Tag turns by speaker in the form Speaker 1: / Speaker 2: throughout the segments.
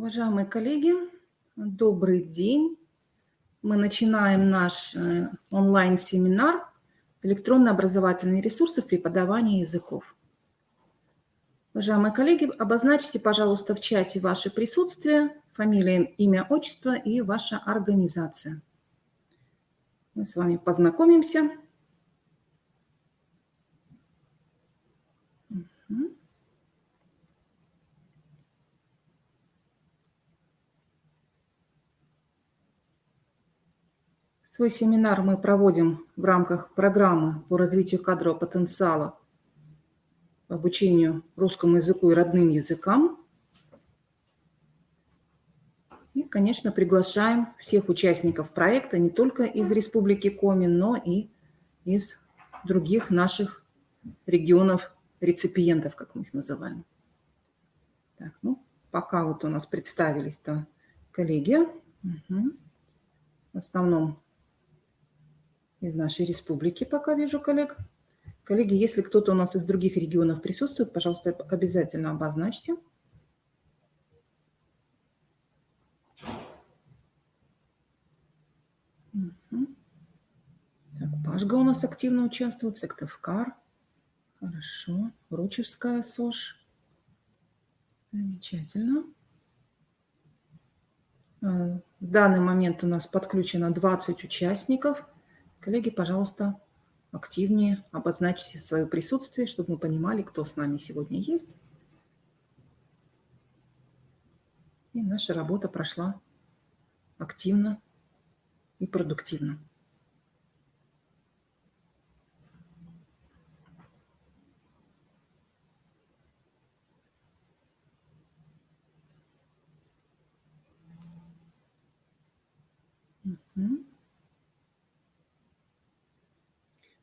Speaker 1: Уважаемые коллеги, добрый день. Мы начинаем наш онлайн-семинар «Электронные образовательные ресурсы в преподавании языков». Уважаемые коллеги, обозначьте, пожалуйста, в чате ваше присутствие, фамилия, имя, отчество и ваша организация. Мы с вами познакомимся. Свой семинар мы проводим в рамках программы по развитию кадрового потенциала по обучению русскому языку и родным языкам. И, конечно, приглашаем всех участников проекта не только из Республики Коми, но и из других наших регионов реципиентов, как мы их называем. Так, пока вот у нас представились-то коллеги. В основном из нашей республики пока вижу коллег. Коллеги, если кто-то у нас из других регионов присутствует, пожалуйста, обязательно обозначьте. Так, Пашга у нас активно участвует, Сыктывкар. Хорошо. Ручевская СОЖ. Замечательно. В данный момент у нас подключено 20 участников. Коллеги, пожалуйста, активнее обозначьте свое присутствие, чтобы мы понимали, кто с нами сегодня есть. И наша работа прошла активно и продуктивно.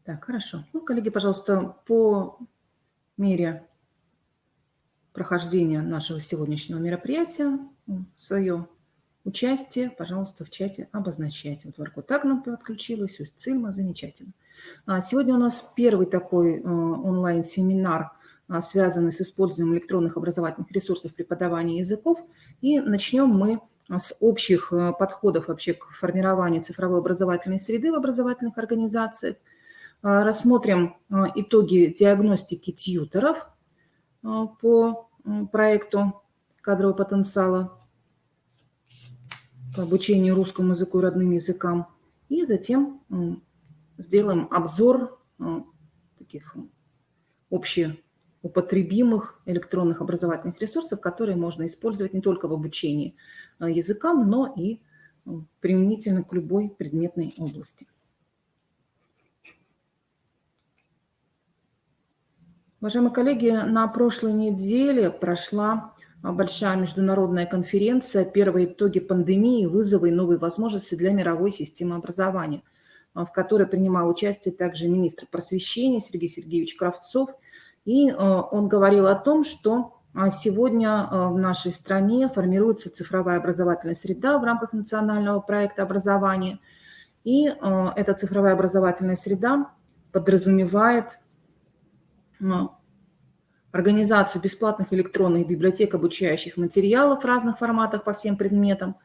Speaker 1: Так, хорошо. Коллеги, пожалуйста, по мере прохождения нашего сегодняшнего мероприятия свое участие, пожалуйста, в чате обозначайте. Вот Воркута к нам подключилась, Усть-Цильма, замечательно. Сегодня у нас первый такой онлайн-семинар, связанный с использованием электронных образовательных ресурсов преподавания языков. И начнем мы с общих подходов вообще к формированию цифровой образовательной среды в образовательных организациях. Рассмотрим итоги диагностики тьюторов по проекту кадрового потенциала по обучению русскому языку и родным языкам. И затем сделаем обзор таких общеупотребимых электронных образовательных ресурсов, которые можно использовать не только в обучении языкам, но и применительно к любой предметной области. Уважаемые коллеги, на прошлой неделе прошла большая международная конференция «Первые итоги пандемии. Вызовы и новые возможности для мировой системы образования», в которой принимал участие также министр просвещения Сергей Сергеевич Кравцов. И он говорил о том, что сегодня в нашей стране формируется цифровая образовательная среда в рамках национального проекта образования. И эта цифровая образовательная среда подразумевает организацию бесплатных электронных библиотек обучающих материалов в разных форматах по всем предметам,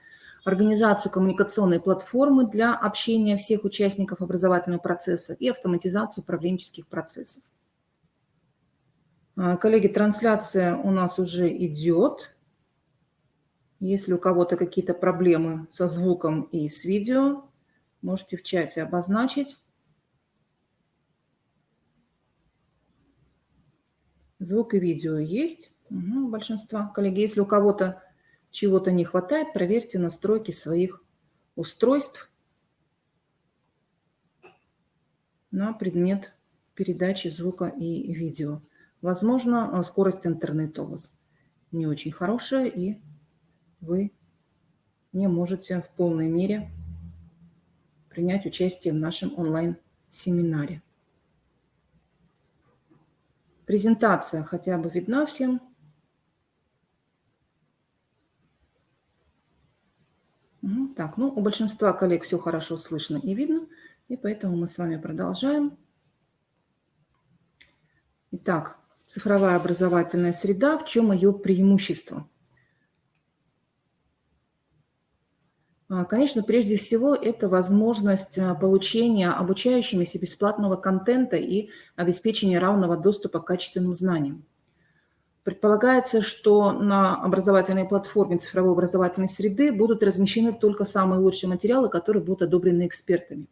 Speaker 1: организацию коммуникационной платформы для общения всех участников образовательного процесса и автоматизацию управленческих процессов. Коллеги, трансляция у нас уже идет. Если у кого-то какие-то проблемы со звуком и с видео, можете в чате обозначить. Звук и видео есть у большинства. Коллеги, если у кого-то чего-то не хватает, проверьте настройки своих устройств на предмет передачи звука и видео. Возможно, скорость интернета у вас не очень хорошая, и вы не можете в полной мере принять участие в нашем онлайн-семинаре. Презентация хотя бы видна всем. Так, у большинства коллег все хорошо слышно и видно, и поэтому мы с вами продолжаем. Итак, цифровая образовательная среда, в чем ее преимущество? Конечно, прежде всего, это возможность получения обучающимися бесплатного контента и обеспечения равного доступа к качественным знаниям. Предполагается, что на образовательной платформе цифровой образовательной среды будут размещены только самые лучшие материалы, которые будут одобрены экспертами.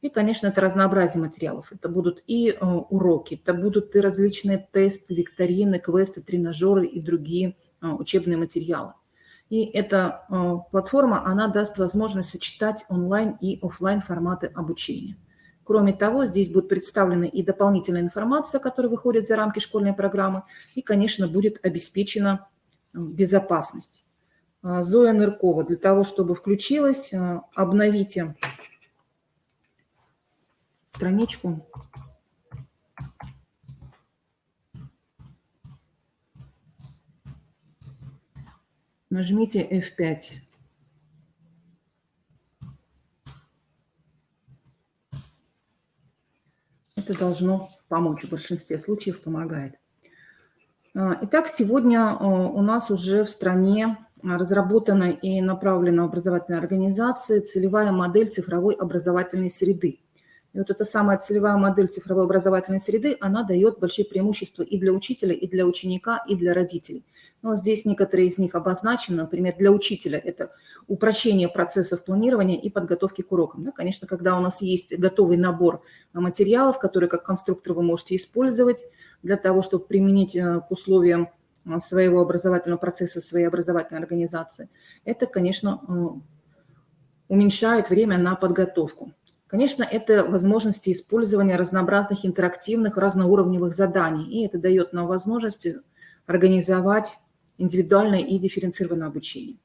Speaker 1: И, конечно, это разнообразие материалов. Это будут и уроки, это будут и различные тесты, викторины, квесты, тренажеры и другие учебные материалы. И эта платформа, она даст возможность сочетать онлайн и офлайн форматы обучения. Кроме того, здесь будет представлена и дополнительная информация, которая выходит за рамки школьной программы, и, конечно, будет обеспечена безопасность. Зоя Ныркова, для того, чтобы включилась, обновите страничку. Нажмите F5. Это должно помочь, в большинстве случаев помогает. Итак, сегодня у нас уже в стране разработана и направлена в образовательные организации целевая модель цифровой образовательной среды. И вот эта самая целевая модель цифровой образовательной среды, она дает большие преимущества и для учителя, и для ученика, и для родителей. Но здесь некоторые из них обозначены. Например, для учителя это упрощение процессов планирования и подготовки к урокам. Да, конечно, когда у нас есть готовый набор материалов, которые как конструктор вы можете использовать для того, чтобы применить к условиям своего образовательного процесса, своей образовательной организации, это, конечно, уменьшает время на подготовку. Конечно, это возможности использования разнообразных интерактивных, разноуровневых заданий, и это дает нам возможность организовать индивидуальное и дифференцированное обучение.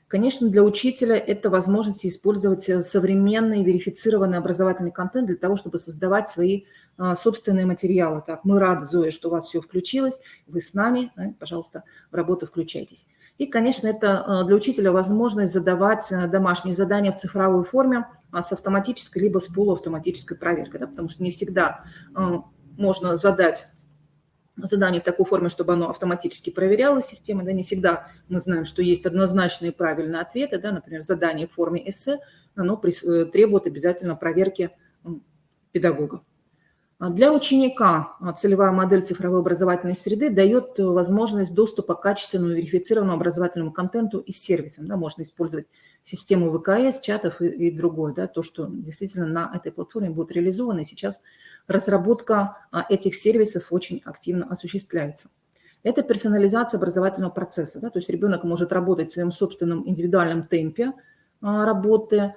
Speaker 1: Конечно, для учителя это возможность использовать современный верифицированный образовательный контент для того, чтобы создавать свои собственные материалы. Так, мы рады, Зоя, что у вас все включилось, вы с нами, пожалуйста, в работу включайтесь. И, конечно, это для учителя возможность задавать домашние задания в цифровой форме с автоматической либо с полуавтоматической проверкой, да, потому что не всегда можно задать задание в такой форме, чтобы оно автоматически проверялось системой, да, не всегда мы знаем, что есть однозначные правильные ответы, да, например, задание в форме эссе, оно требует обязательно проверки педагога. Для ученика целевая модель цифровой образовательной среды дает возможность доступа к качественному верифицированному образовательному контенту и сервисам. Да, можно использовать систему ВКС, чатов и другое, да, то, что действительно на этой платформе будет реализовано. И сейчас разработка этих сервисов очень активно осуществляется. Это персонализация образовательного процесса. Да, то есть ребенок может работать в своем собственном индивидуальном темпе работы,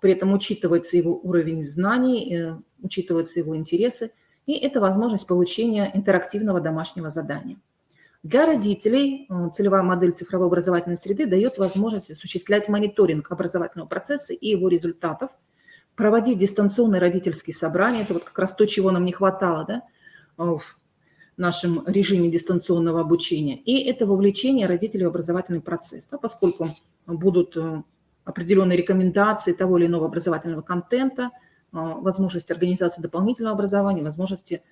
Speaker 1: при этом учитывается его уровень знаний, учитываются его интересы, и это возможность получения интерактивного домашнего задания. Для родителей целевая модель цифровой образовательной среды дает возможность осуществлять мониторинг образовательного процесса и его результатов, проводить дистанционные родительские собрания, это вот как раз то, чего нам не хватало, да, в нашем режиме дистанционного обучения, и это вовлечение родителей в образовательный процесс, да, поскольку будут определенные рекомендации того или иного образовательного контента, возможности организации дополнительного образования, возможности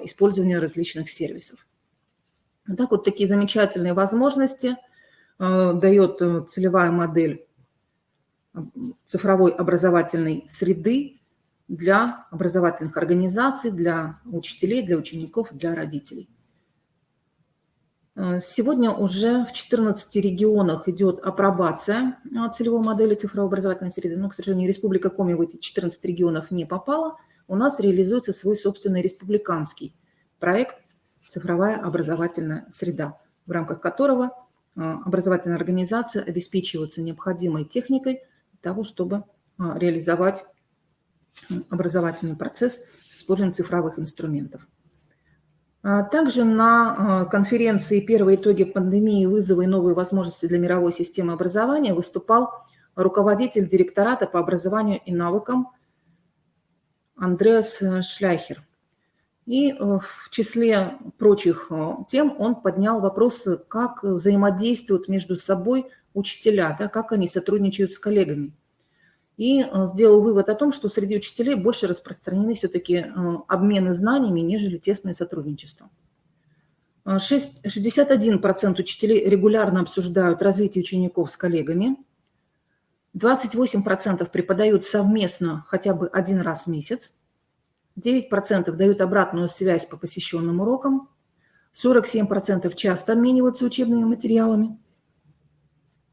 Speaker 1: использования различных сервисов. Так вот, такие замечательные возможности дает целевая модель цифровой образовательной среды для образовательных организаций, для учителей, для учеников, для родителей. Сегодня уже в 14 регионах идет апробация целевой модели цифровой образовательной среды. Но, к сожалению, Республика Коми в эти 14 регионов не попала. У нас реализуется свой собственный республиканский проект «Цифровая образовательная среда», в рамках которого образовательные организации обеспечиваются необходимой техникой для того, чтобы реализовать образовательный процесс с использованием цифровых инструментов. Также на конференции «Первые итоги пандемии. Вызовы и новые возможности для мировой системы образования» выступал руководитель директората по образованию и навыкам Андреас Шляхер. И в числе прочих тем он поднял вопрос, как взаимодействуют между собой учителя, да, как они сотрудничают с коллегами. И сделал вывод о том, что среди учителей больше распространены все-таки обмены знаниями, нежели тесное сотрудничество. 61% учителей регулярно обсуждают развитие учеников с коллегами. 28% преподают совместно хотя бы один раз в месяц, 9% дают обратную связь по посещенным урокам, 47% часто обмениваются учебными материалами.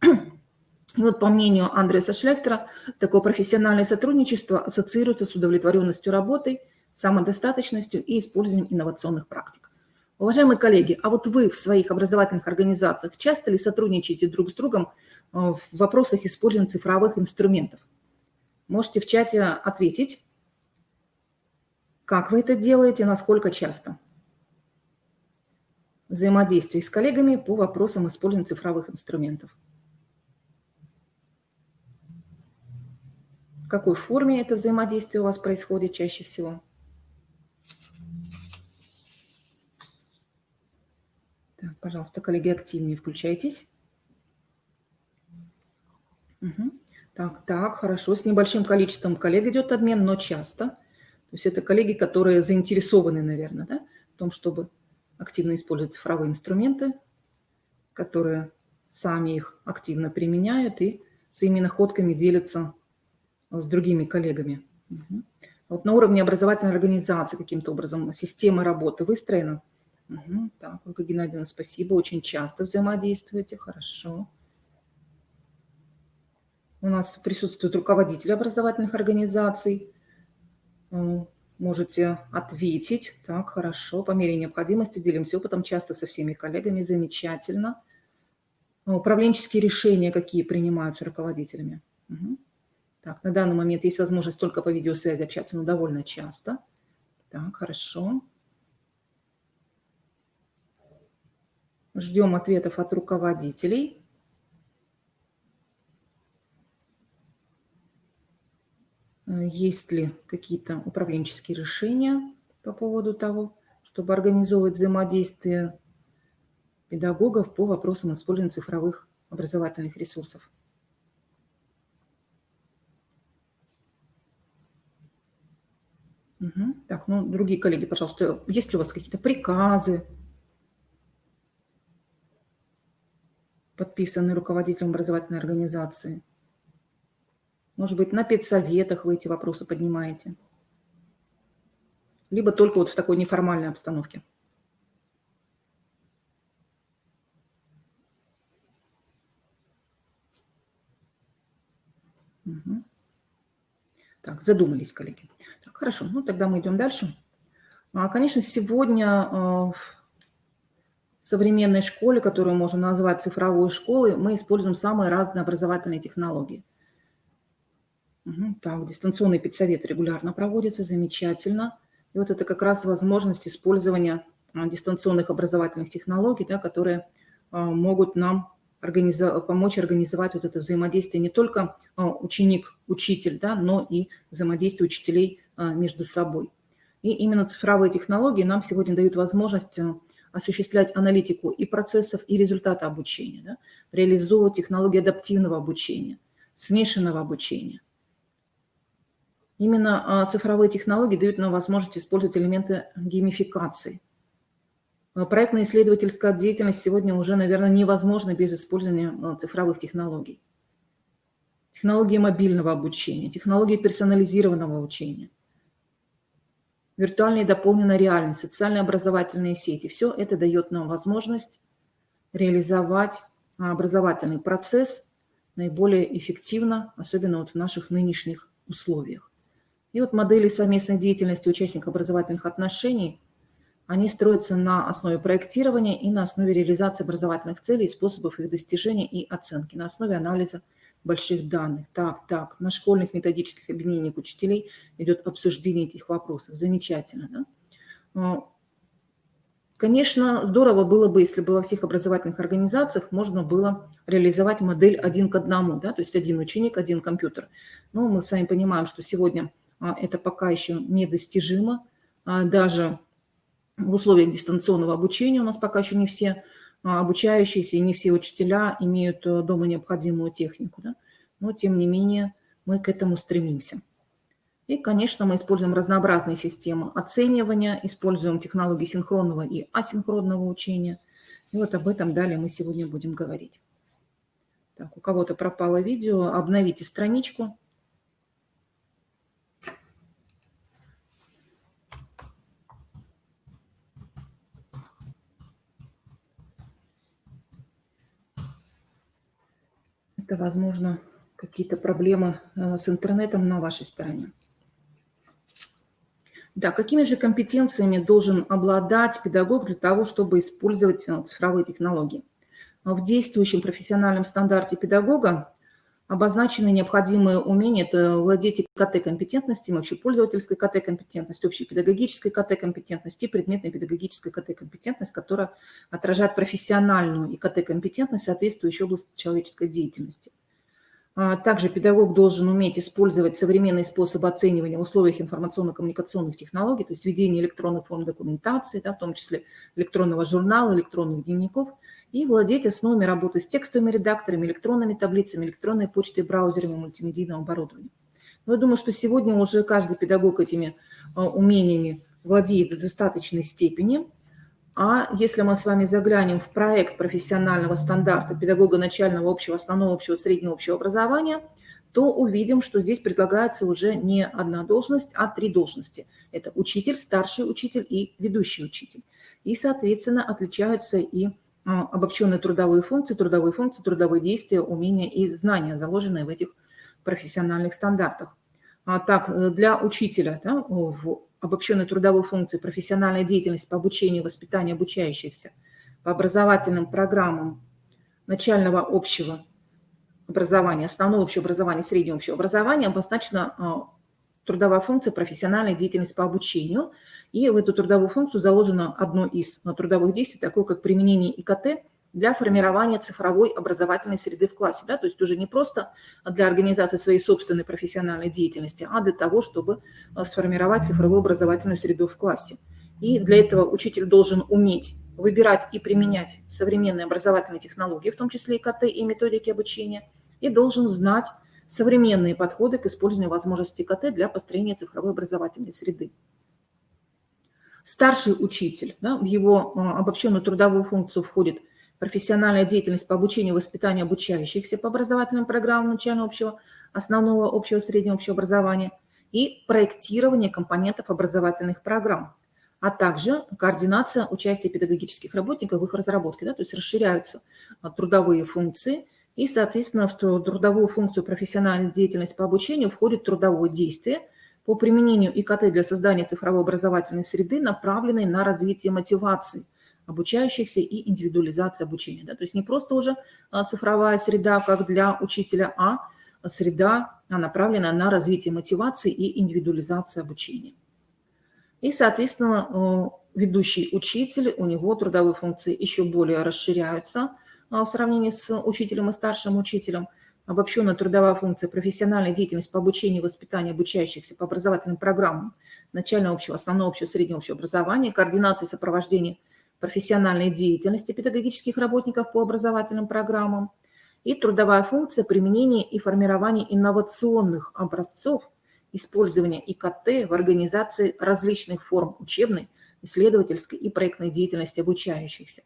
Speaker 1: И вот по мнению Андреаса Шлехтера, такое профессиональное сотрудничество ассоциируется с удовлетворенностью работой, самодостаточностью и использованием инновационных практик. Уважаемые коллеги, а вот вы в своих образовательных организациях часто ли сотрудничаете друг с другом в вопросах использования цифровых инструментов? Можете в чате ответить, как вы это делаете, насколько часто. Взаимодействие с коллегами по вопросам использования цифровых инструментов. В какой форме это взаимодействие у вас происходит чаще всего? Так, пожалуйста, коллеги, активнее включайтесь. Угу. Так, хорошо. С небольшим количеством коллег идет обмен, но часто. То есть это коллеги, которые заинтересованы, наверное, да, в том, чтобы активно использовать цифровые инструменты, которые сами их активно применяют и своими находками делятся с другими коллегами. Угу. Вот на уровне образовательной организации каким-то образом система работы выстроена. Угу. Так, Ольга Геннадьевна, спасибо. Очень часто взаимодействуете. Хорошо. У нас присутствуют руководители образовательных организаций. Можете ответить. Так, хорошо. По мере необходимости делимся опытом часто со всеми коллегами. Замечательно. Управленческие решения какие принимаются руководителями? Угу. Так, на данный момент есть возможность только по видеосвязи общаться, но довольно часто. Так, хорошо. Ждем ответов от руководителей. Есть ли какие-то управленческие решения по поводу того, чтобы организовывать взаимодействие педагогов по вопросам использования цифровых образовательных ресурсов? Угу. Так, ну, другие коллеги, пожалуйста, есть ли у вас какие-то приказы, подписанные руководителем образовательной организации? Может быть, на педсоветах вы эти вопросы поднимаете? Либо только вот в такой неформальной обстановке? Угу. Так, задумались, коллеги. Так, хорошо, ну тогда мы идем дальше. Конечно, сегодня в современной школе, которую можно назвать цифровой школой, мы используем самые разные образовательные технологии. Угу. Так, дистанционные педсоветы регулярно проводятся, замечательно. И вот это как раз возможность использования дистанционных образовательных технологий, да, которые могут нам помочь организовать вот это взаимодействие не только ученик-учитель, да, но и взаимодействие учителей между собой. И именно цифровые технологии нам сегодня дают возможность осуществлять аналитику и процессов, и результата обучения, да, реализовывать технологии адаптивного обучения, смешанного обучения. Именно цифровые технологии дают нам возможность использовать элементы геймификации. Проектная исследовательская деятельность сегодня уже, наверное, невозможна без использования цифровых технологий. Технологии мобильного обучения, технологии персонализированного обучения, виртуальная и дополненная реальность, социальные образовательные сети. Все это дает нам возможность реализовать образовательный процесс наиболее эффективно, особенно вот в наших нынешних условиях. И вот модели совместной деятельности участников образовательных отношений, они строятся на основе проектирования и на основе реализации образовательных целей, способов их достижения и оценки, на основе анализа больших данных. Так, на школьных методических объединениях учителей идет обсуждение этих вопросов. Замечательно, да? Конечно, здорово было бы, если бы во всех образовательных организациях можно было реализовать модель 1 к 1, да? То есть один ученик, один компьютер. Но мы сами понимаем, что сегодня это пока еще недостижимо. Даже в условиях дистанционного обучения у нас пока еще не все обучающиеся и не все учителя имеют дома необходимую технику. Да? Но, тем не менее, мы к этому стремимся. И, конечно, мы используем разнообразные системы оценивания, используем технологии синхронного и асинхронного учения. И вот об этом далее мы сегодня будем говорить. Так, у кого-то пропало видео, обновите страничку. Это, возможно, какие-то проблемы с интернетом на вашей стороне. Да, какими же компетенциями должен обладать педагог для того, чтобы использовать цифровые технологии? В действующем профессиональном стандарте педагога обозначены необходимые умения. Это владеть КТ-компетентностью, общепользовательской КТ-компетентностью, общепедагогической КТ-компетентностью и предметной педагогической КТ-компетентность, которая отражает профессиональную и КТ-компетентность, соответствующей области человеческой деятельности. Также педагог должен уметь использовать современные способы оценивания в условиях информационно-коммуникационных технологий, то есть ведение электронных форм документации, да, в том числе электронного журнала, электронных дневников, и владеть основами работы с текстовыми редакторами, электронными таблицами, электронной почтой, браузерами, мультимедийным оборудованием. Но я думаю, что сегодня уже каждый педагог этими умениями владеет в достаточной степени. А если мы с вами заглянем в проект профессионального стандарта педагога начального, общего, основного, общего, среднего, общего образования, то увидим, что здесь предлагается уже не одна должность, а 3 должности. Это учитель, старший учитель и ведущий учитель. И, соответственно, отличаются и обобщенные трудовые функции, трудовые действия, умения и знания, заложенные в этих профессиональных стандартах. Так, для учителя, да, в обобщенной трудовой функции профессиональная деятельность по обучению и воспитанию обучающихся по образовательным программам начального общего образования, основного общего образования, среднего общего образования обозначена трудовая функция профессиональная деятельность по обучению. И в эту трудовую функцию заложено одно из трудовых действий, такое как применение ИКТ для формирования цифровой образовательной среды в классе. Да? То есть уже не просто для организации своей собственной профессиональной деятельности, а для того, чтобы сформировать цифровую образовательную среду в классе. И для этого учитель должен уметь выбирать и применять современные образовательные технологии, в том числе ИКТ и методики обучения, и должен знать современные подходы к использованию возможностей ИКТ для построения цифровой образовательной среды. Старший учитель, да, в его обобщенную трудовую функцию входит профессиональная деятельность по обучению и воспитанию обучающихся по образовательным программам начального общего, основного общего, среднего общего образования и проектирование компонентов образовательных программ, а также координация участия педагогических работников в их разработке. Да, то есть расширяются трудовые функции, и, соответственно, в трудовую функцию профессиональной деятельности по обучению входит трудовое действие по применению ИКТ для создания цифровой образовательной среды, направленной на развитие мотивации обучающихся и индивидуализации обучения. Да? То есть не просто уже цифровая среда, как для учителя, а среда, направленная на развитие мотивации и индивидуализации обучения. И, соответственно, ведущий учитель, у него трудовые функции еще более расширяются в сравнении с учителем и старшим учителем. Обобщенная трудовая функция профессиональная деятельность по обучению и воспитанию обучающихся по образовательным программам начального общего, основного общего, среднего общего образования, координация и сопровождение профессиональной деятельности педагогических работников по образовательным программам и трудовая функция применения и формирования инновационных образцов использования ИКТ в организации различных форм учебной, исследовательской и проектной деятельности обучающихся,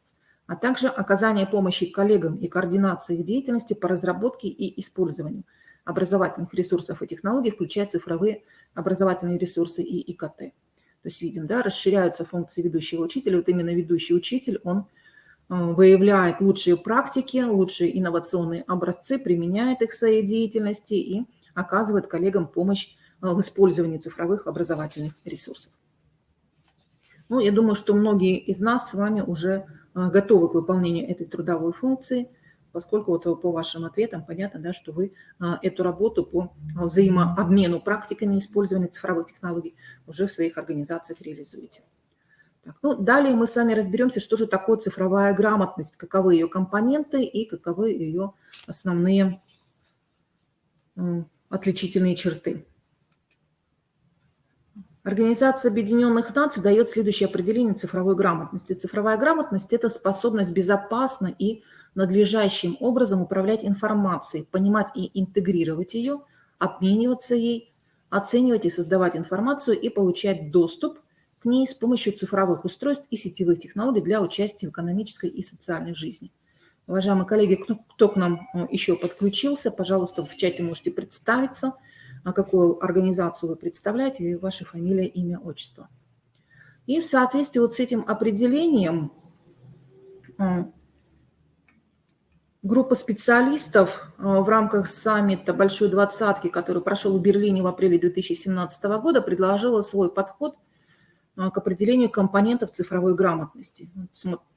Speaker 1: а также оказание помощи коллегам и координации их деятельности по разработке и использованию образовательных ресурсов и технологий, включая цифровые образовательные ресурсы и ИКТ. То есть видим, да, расширяются функции ведущего учителя. Вот именно ведущий учитель, он выявляет лучшие практики, лучшие инновационные образцы, применяет их в своей деятельности и оказывает коллегам помощь в использовании цифровых образовательных ресурсов. Ну, я думаю, что многие из нас с вами уже готовы к выполнению этой трудовой функции, поскольку вот по вашим ответам понятно, да, что вы эту работу по взаимообмену практиками использования цифровых технологий уже в своих организациях реализуете. Так, ну, далее мы с вами разберемся, что же такое цифровая грамотность, каковы ее компоненты и каковы ее основные отличительные черты. Организация Объединенных Наций дает следующее определение цифровой грамотности. Цифровая грамотность – это способность безопасно и надлежащим образом управлять информацией, понимать и интегрировать ее, обмениваться ей, оценивать и создавать информацию и получать доступ к ней с помощью цифровых устройств и сетевых технологий для участия в экономической и социальной жизни. Уважаемые коллеги, кто к нам еще подключился, пожалуйста, в чате можете представиться, какую организацию вы представляете, и ваша фамилия, имя, отчество. И в соответствии вот с этим определением группа специалистов в рамках саммита «Большой двадцатки», который прошел в Берлине в апреле 2017 года, предложила свой подход к определению компонентов цифровой грамотности.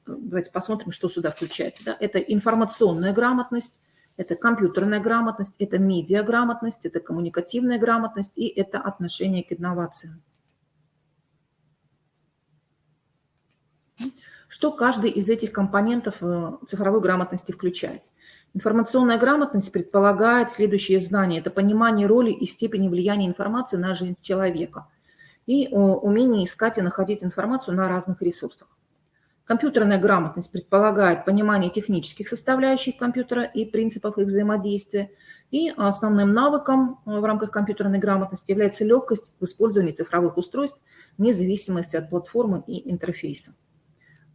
Speaker 1: Давайте посмотрим, что сюда включается. Да? Это информационная грамотность, это компьютерная грамотность, это медиаграмотность, это коммуникативная грамотность и это отношение к инновациям. Что каждый из этих компонентов цифровой грамотности включает? Информационная грамотность предполагает следующие знания. Это понимание роли и степени влияния информации на жизнь человека и умение искать и находить информацию на разных ресурсах. Компьютерная грамотность предполагает понимание технических составляющих компьютера и принципов их взаимодействия. И основным навыком в рамках компьютерной грамотности является легкость в использовании цифровых устройств вне зависимости от платформы и интерфейса.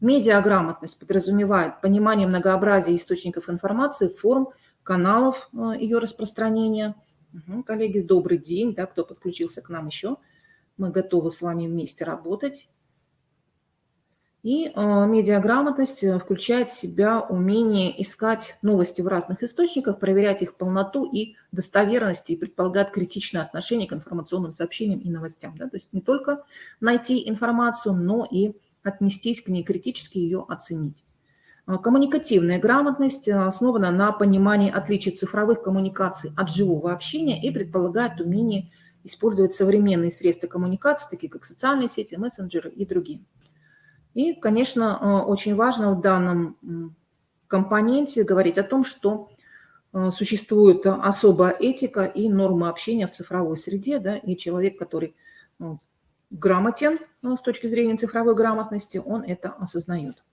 Speaker 1: Медиаграмотность подразумевает понимание многообразия источников информации, форм, каналов ее распространения. Коллеги, добрый день, да, кто подключился к нам еще. Мы готовы с вами вместе работать. И медиаграмотность включает в себя умение искать новости в разных источниках, проверять их полноту и достоверность, и предполагает критичное отношение к информационным сообщениям и новостям. Да? То есть не только найти информацию, но и отнестись к ней критически, ее оценить. Коммуникативная грамотность основана на понимании отличий цифровых коммуникаций от живого общения и предполагает умение использовать современные средства коммуникации, такие как социальные сети, мессенджеры и другие. И, конечно, очень важно в данном компоненте говорить о том, что существует особая этика и нормы общения в цифровой среде, да, и человек, который грамотен с точки зрения цифровой грамотности, он это осознает.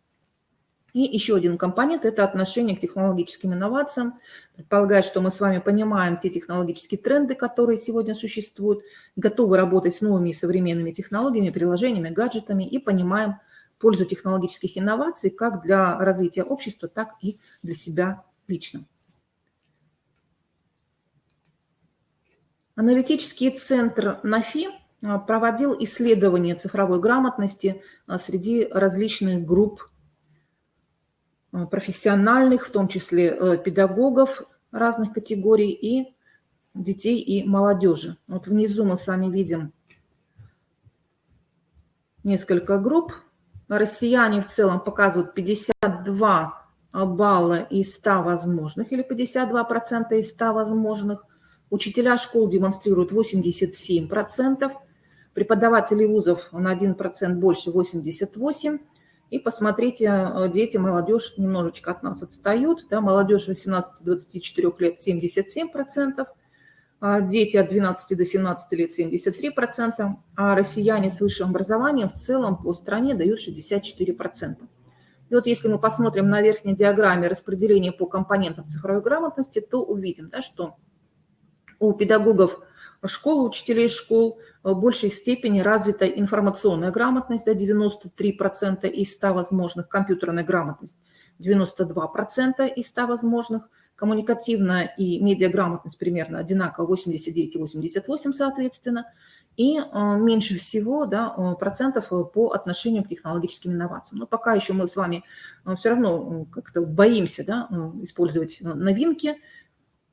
Speaker 1: И еще один компонент – это отношение к технологическим инновациям. Предполагает, что мы с вами понимаем те технологические тренды, которые сегодня существуют, готовы работать с новыми и современными технологиями, приложениями, гаджетами и понимаем пользу технологических инноваций как для развития общества, так и для себя лично. Аналитический центр НАФИ проводил исследование цифровой грамотности среди различных групп профессиональных, в том числе педагогов разных категорий и детей и молодежи. Вот внизу мы с вами видим несколько групп. Россияне в целом показывают 52 балла из 100 возможных или 52% из 100 возможных. Учителя школ демонстрируют 87%. Преподаватели вузов на 1% больше 88%. И посмотрите, дети, молодежь немножечко от нас отстают. Да, молодежь 18-24 лет 77%, дети от 12 до 17 лет 73%, а россияне с высшим образованием в целом по стране дают 64%. И вот если мы посмотрим на верхней диаграмме распределение по компонентам цифровой грамотности, то увидим, да, что у педагогов школ, учителей школ в большей степени развита информационная грамотность, да, 93% из 100 возможных, компьютерная грамотность 92% из 100 возможных, коммуникативная и медиаграмотность примерно одинаково, 89 и 88 соответственно, и меньше всего, да, процентов по отношению к технологическим инновациям. Но пока еще мы с вами все равно как-то боимся, да, использовать новинки.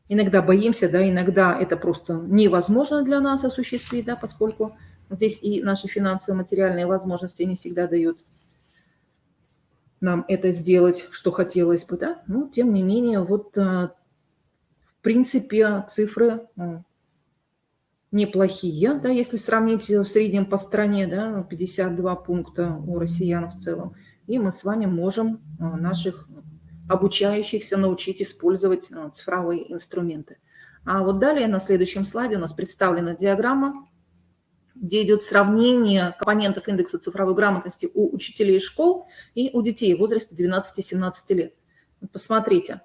Speaker 1: Иногда боимся, да, иногда это просто невозможно для нас осуществить, да, поскольку здесь и наши финансовые, материальные возможности не всегда дают нам это сделать, что хотелось бы, да. Но, тем не менее, вот в принципе цифры неплохие, да, если сравнить в среднем по стране, да, 52 пункта у россиян в целом, и мы с вами можем наших обучающихся научить использовать цифровые инструменты. А вот далее на следующем слайде у нас представлена диаграмма, где идет сравнение компонентов индекса цифровой грамотности у учителей школ и у детей в возрасте 12-17 лет. Посмотрите.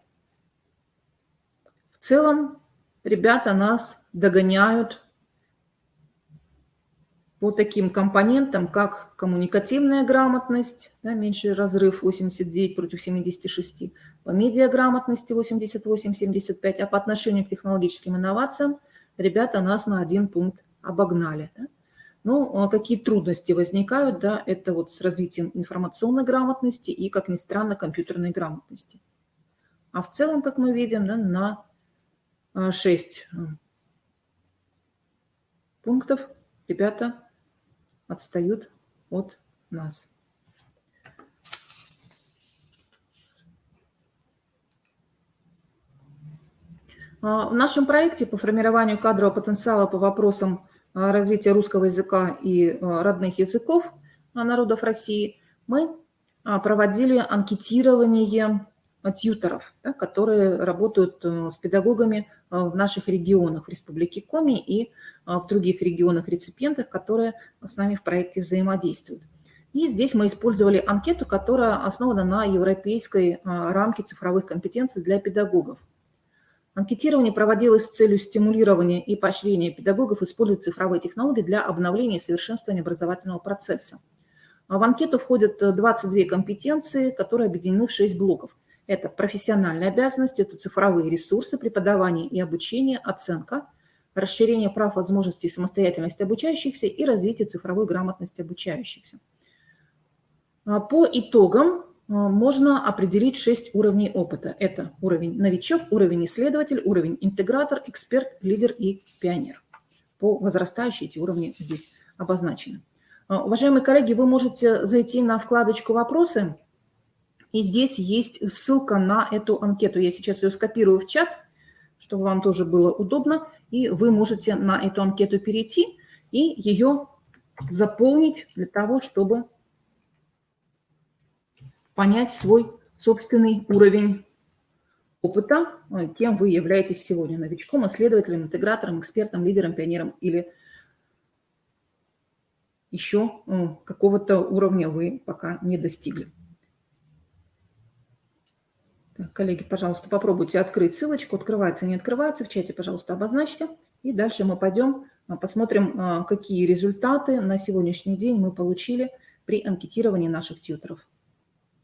Speaker 1: В целом ребята нас догоняют по таким компонентам, как коммуникативная грамотность, да, меньший разрыв 89 против 76, по медиаграмотности 88-75, а по отношению к технологическим инновациям ребята нас на 1 пункт обогнали. Да. Ну, какие трудности возникают, да, это вот с развитием информационной грамотности и, как ни странно, компьютерной грамотности. А в целом, как мы видим, да, на 6 пунктов ребята отстают от нас. В нашем проекте по формированию кадрового потенциала по вопросам развития русского языка и родных языков народов России мы проводили анкетирование тьюторов, да, которые работают с педагогами в наших регионах, в Республике Коми и в других регионах-реципиентах, которые с нами в проекте взаимодействуют. И здесь мы использовали анкету, которая основана на европейской рамке цифровых компетенций для педагогов. Анкетирование проводилось с целью стимулирования и поощрения педагогов использовать цифровые технологии для обновления и совершенствования образовательного процесса. В анкету входят 22 компетенции, которые объединены в 6 блоков. Это профессиональные обязанности, это цифровые ресурсы, преподавание и обучение, оценка, расширение прав, возможностей и самостоятельности обучающихся и развитие цифровой грамотности обучающихся. По итогам можно определить 6 уровней опыта. Это уровень новичок, уровень исследователь, уровень интегратор, эксперт, лидер и пионер. По возрастающей эти уровни здесь обозначены. Уважаемые коллеги, вы можете зайти на вкладочку «Вопросы», и здесь есть ссылка на эту анкету. Я сейчас ее скопирую в чат, чтобы вам тоже было удобно, и вы можете на эту анкету перейти и ее заполнить для того, чтобы понять свой собственный уровень опыта, кем вы являетесь сегодня: новичком, исследователем, интегратором, экспертом, лидером, пионером или еще какого-то уровня вы пока не достигли. Так, коллеги, пожалуйста, попробуйте открыть ссылочку, открывается, не открывается, в чате, пожалуйста, обозначьте. И дальше мы пойдем, посмотрим, какие результаты на сегодняшний день мы получили при анкетировании наших тьюторов.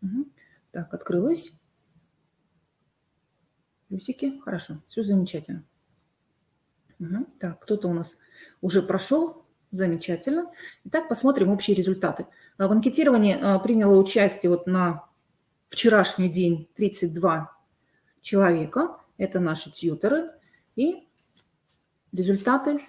Speaker 1: Угу. Так, открылось. Плюсики, хорошо, все замечательно. Угу. Так, кто-то у нас уже прошел. Замечательно. Итак, посмотрим общие результаты. В анкетировании приняло участие вот на вчерашний день 32 человека. Это наши тьюторы. И результаты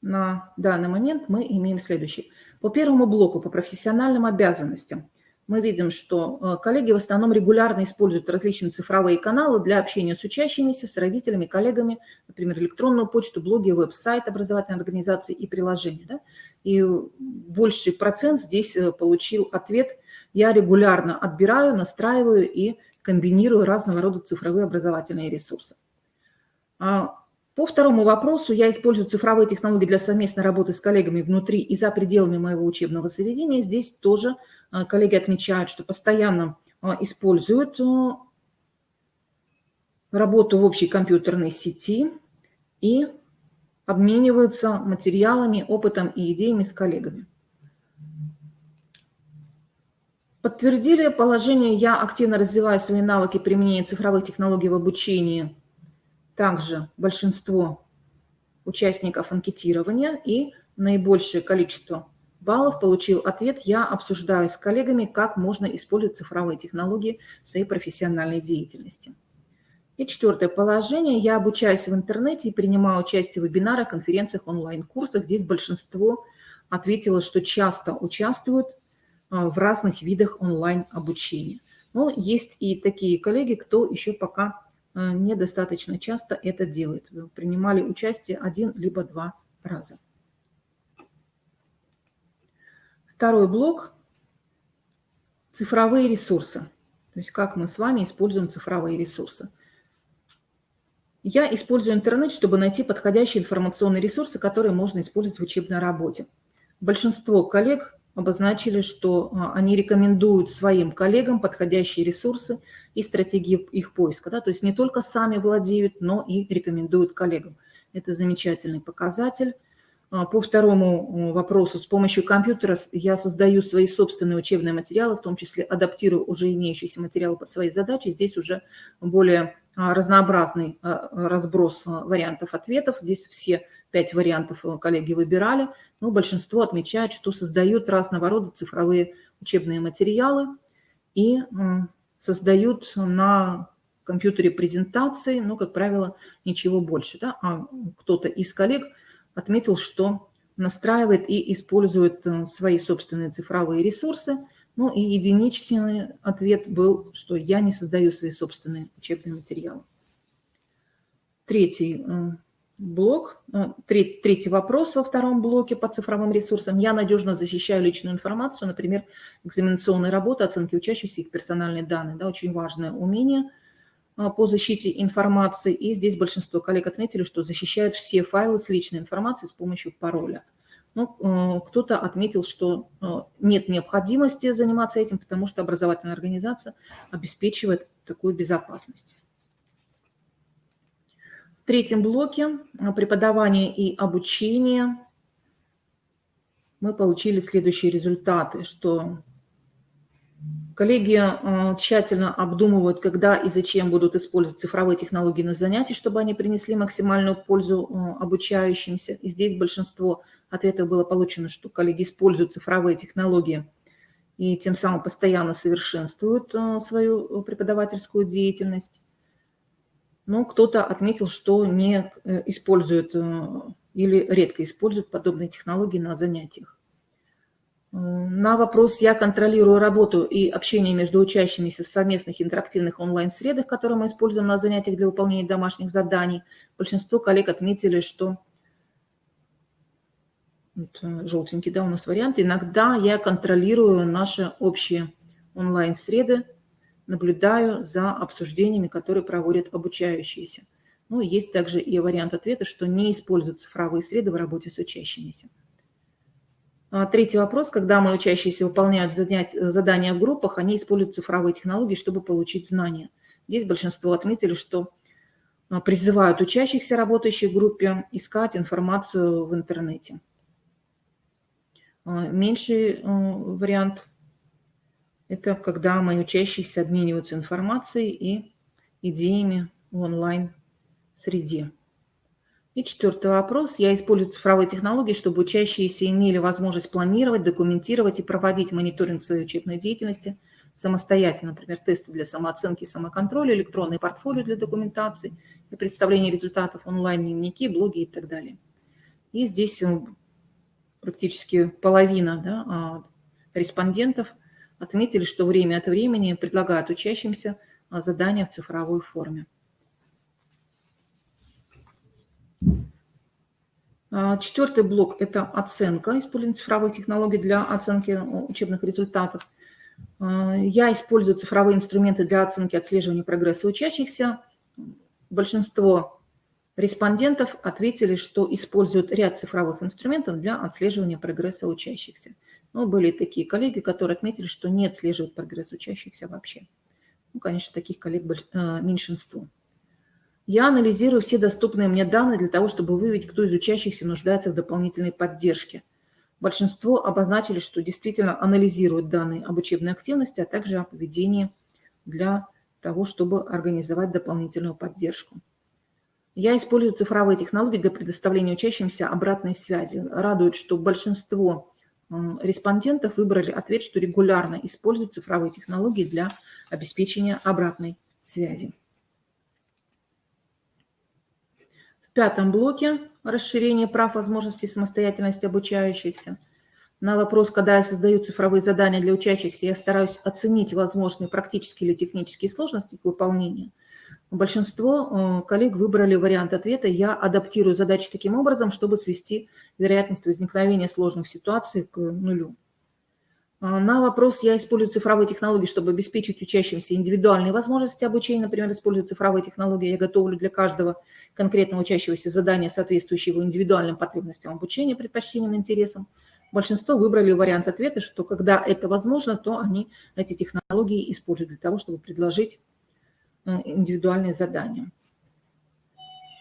Speaker 1: на данный момент мы имеем следующие. По первому блоку, по профессиональным обязанностям, мы видим, что коллеги в основном регулярно используют различные цифровые каналы для общения с учащимися, с родителями, коллегами, например, электронную почту, блоги, веб-сайт образовательной организации и приложения. Да? И больший процент здесь получил ответ: я регулярно отбираю, настраиваю и комбинирую разного рода цифровые образовательные ресурсы. По второму вопросу: я использую цифровые технологии для совместной работы с коллегами внутри и за пределами моего учебного заведения. Здесь тоже коллеги отмечают, что постоянно используют работу в общей компьютерной сети и обмениваются материалами, опытом и идеями с коллегами. Подтвердили положение: я активно развиваю свои навыки применения цифровых технологий в обучении. Также большинство участников анкетирования, и наибольшее количество баллов получил ответ: я обсуждаю с коллегами, как можно использовать цифровые технологии в своей профессиональной деятельности. И четвертое положение: я обучаюсь в интернете и принимаю участие в вебинарах, конференциях, онлайн-курсах. Здесь большинство ответило, что часто участвуют в разных видах онлайн-обучения. Но есть и такие коллеги, кто еще пока недостаточно часто это делает. Принимали участие 1 либо 2 раза. Второй блок – цифровые ресурсы. То есть как мы с вами используем цифровые ресурсы. Я использую интернет, чтобы найти подходящие информационные ресурсы, которые можно использовать в учебной работе. Большинство коллег обозначили, что они рекомендуют своим коллегам подходящие ресурсы и стратегии их поиска. Да? То есть не только сами владеют, но и рекомендуют коллегам. Это замечательный показатель. По второму вопросу, с помощью компьютера я создаю свои собственные учебные материалы, в том числе адаптирую уже имеющиеся материалы под свои задачи. Здесь уже более разнообразный разброс вариантов ответов. Здесь все 5 вариантов коллеги выбирали, но большинство отмечает, что создают разного рода цифровые учебные материалы и создают на компьютере презентации, но, как правило, ничего больше. Да? А кто-то из коллег отметил, что настраивает и использует свои собственные цифровые ресурсы. Ну и единичный ответ был, что я не создаю свои собственные учебные материалы. Третий блок, третий вопрос во втором блоке по цифровым ресурсам. Я надежно защищаю личную информацию, например, экзаменационные работы, оценки учащихся, их персональные данные. Да, очень важное умение по защите информации. И здесь большинство коллег отметили, что защищают все файлы с личной информацией с помощью пароля. Но кто-то отметил, что нет необходимости заниматься этим, потому что образовательная организация обеспечивает такую безопасность. В третьем блоке преподавание и обучение мы получили следующие результаты, что коллеги тщательно обдумывают, когда и зачем будут использовать цифровые технологии на занятии, чтобы они принесли максимальную пользу обучающимся. И здесь большинство ответов было получено, что коллеги используют цифровые технологии и тем самым постоянно совершенствуют свою преподавательскую деятельность. Но кто-то отметил, что не использует или редко использует подобные технологии на занятиях. На вопрос «Я контролирую работу и общение между учащимися в совместных интерактивных онлайн-средах, которые мы используем на занятиях для выполнения домашних заданий», большинство коллег отметили, что желтенький, да, у нас вариант. Иногда я контролирую наши общие онлайн-среды, наблюдаю за обсуждениями, которые проводят обучающиеся. Ну, есть также и вариант ответа, что не используют цифровые среды в работе с учащимися. Третий вопрос. Когда мои учащиеся выполняют задания в группах, они используют цифровые технологии, чтобы получить знания. Здесь большинство отметили, что призывают учащихся, работающих в группе, искать информацию в интернете. Меньший вариант – это когда мои учащиеся обмениваются информацией и идеями в онлайн-среде. И четвертый вопрос. Я использую цифровые технологии, чтобы учащиеся имели возможность планировать, документировать и проводить мониторинг своей учебной деятельности самостоятельно. Например, тесты для самооценки и самоконтроля, электронные портфолио для документации и представления результатов, онлайн-дневники, блоги и так далее. И здесь практически половина респондентов отметили, что время от времени предлагают учащимся задания в цифровой форме. Четвертый блок – это оценка, использование цифровых технологий для оценки учебных результатов. Я использую цифровые инструменты для оценки отслеживания прогресса учащихся. Большинство респондентов ответили, что используют ряд цифровых инструментов для отслеживания прогресса учащихся. Но были такие коллеги, которые отметили, что не отслеживают прогресс учащихся вообще. Ну, конечно, таких коллег меньшинство. Я анализирую все доступные мне данные для того, чтобы выявить, кто из учащихся нуждается в дополнительной поддержке. Большинство обозначили, что действительно анализируют данные об учебной активности, а также о поведении для того, чтобы организовать дополнительную поддержку. Я использую цифровые технологии для предоставления учащимся обратной связи. Радует, что большинство респондентов выбрали ответ, что регулярно используют цифровые технологии для обеспечения обратной связи. В пятом блоке расширение прав, возможностей, самостоятельности обучающихся. На вопрос, когда я создаю цифровые задания для учащихся, я стараюсь оценить возможные практические или технические сложности их выполнения. Большинство коллег выбрали вариант ответа «Я адаптирую задачи таким образом, чтобы свести вероятность возникновения сложных ситуаций к нулю». На вопрос «Я использую цифровые технологии, чтобы обеспечить учащимся индивидуальные возможности обучения, например, использую цифровые технологии, я готовлю для каждого конкретного учащегося задания, соответствующего индивидуальным потребностям обучения, предпочтениям, интересам». Большинство выбрали вариант ответа, что когда это возможно, то они эти технологии используют для того, чтобы предложить индивидуальные задания.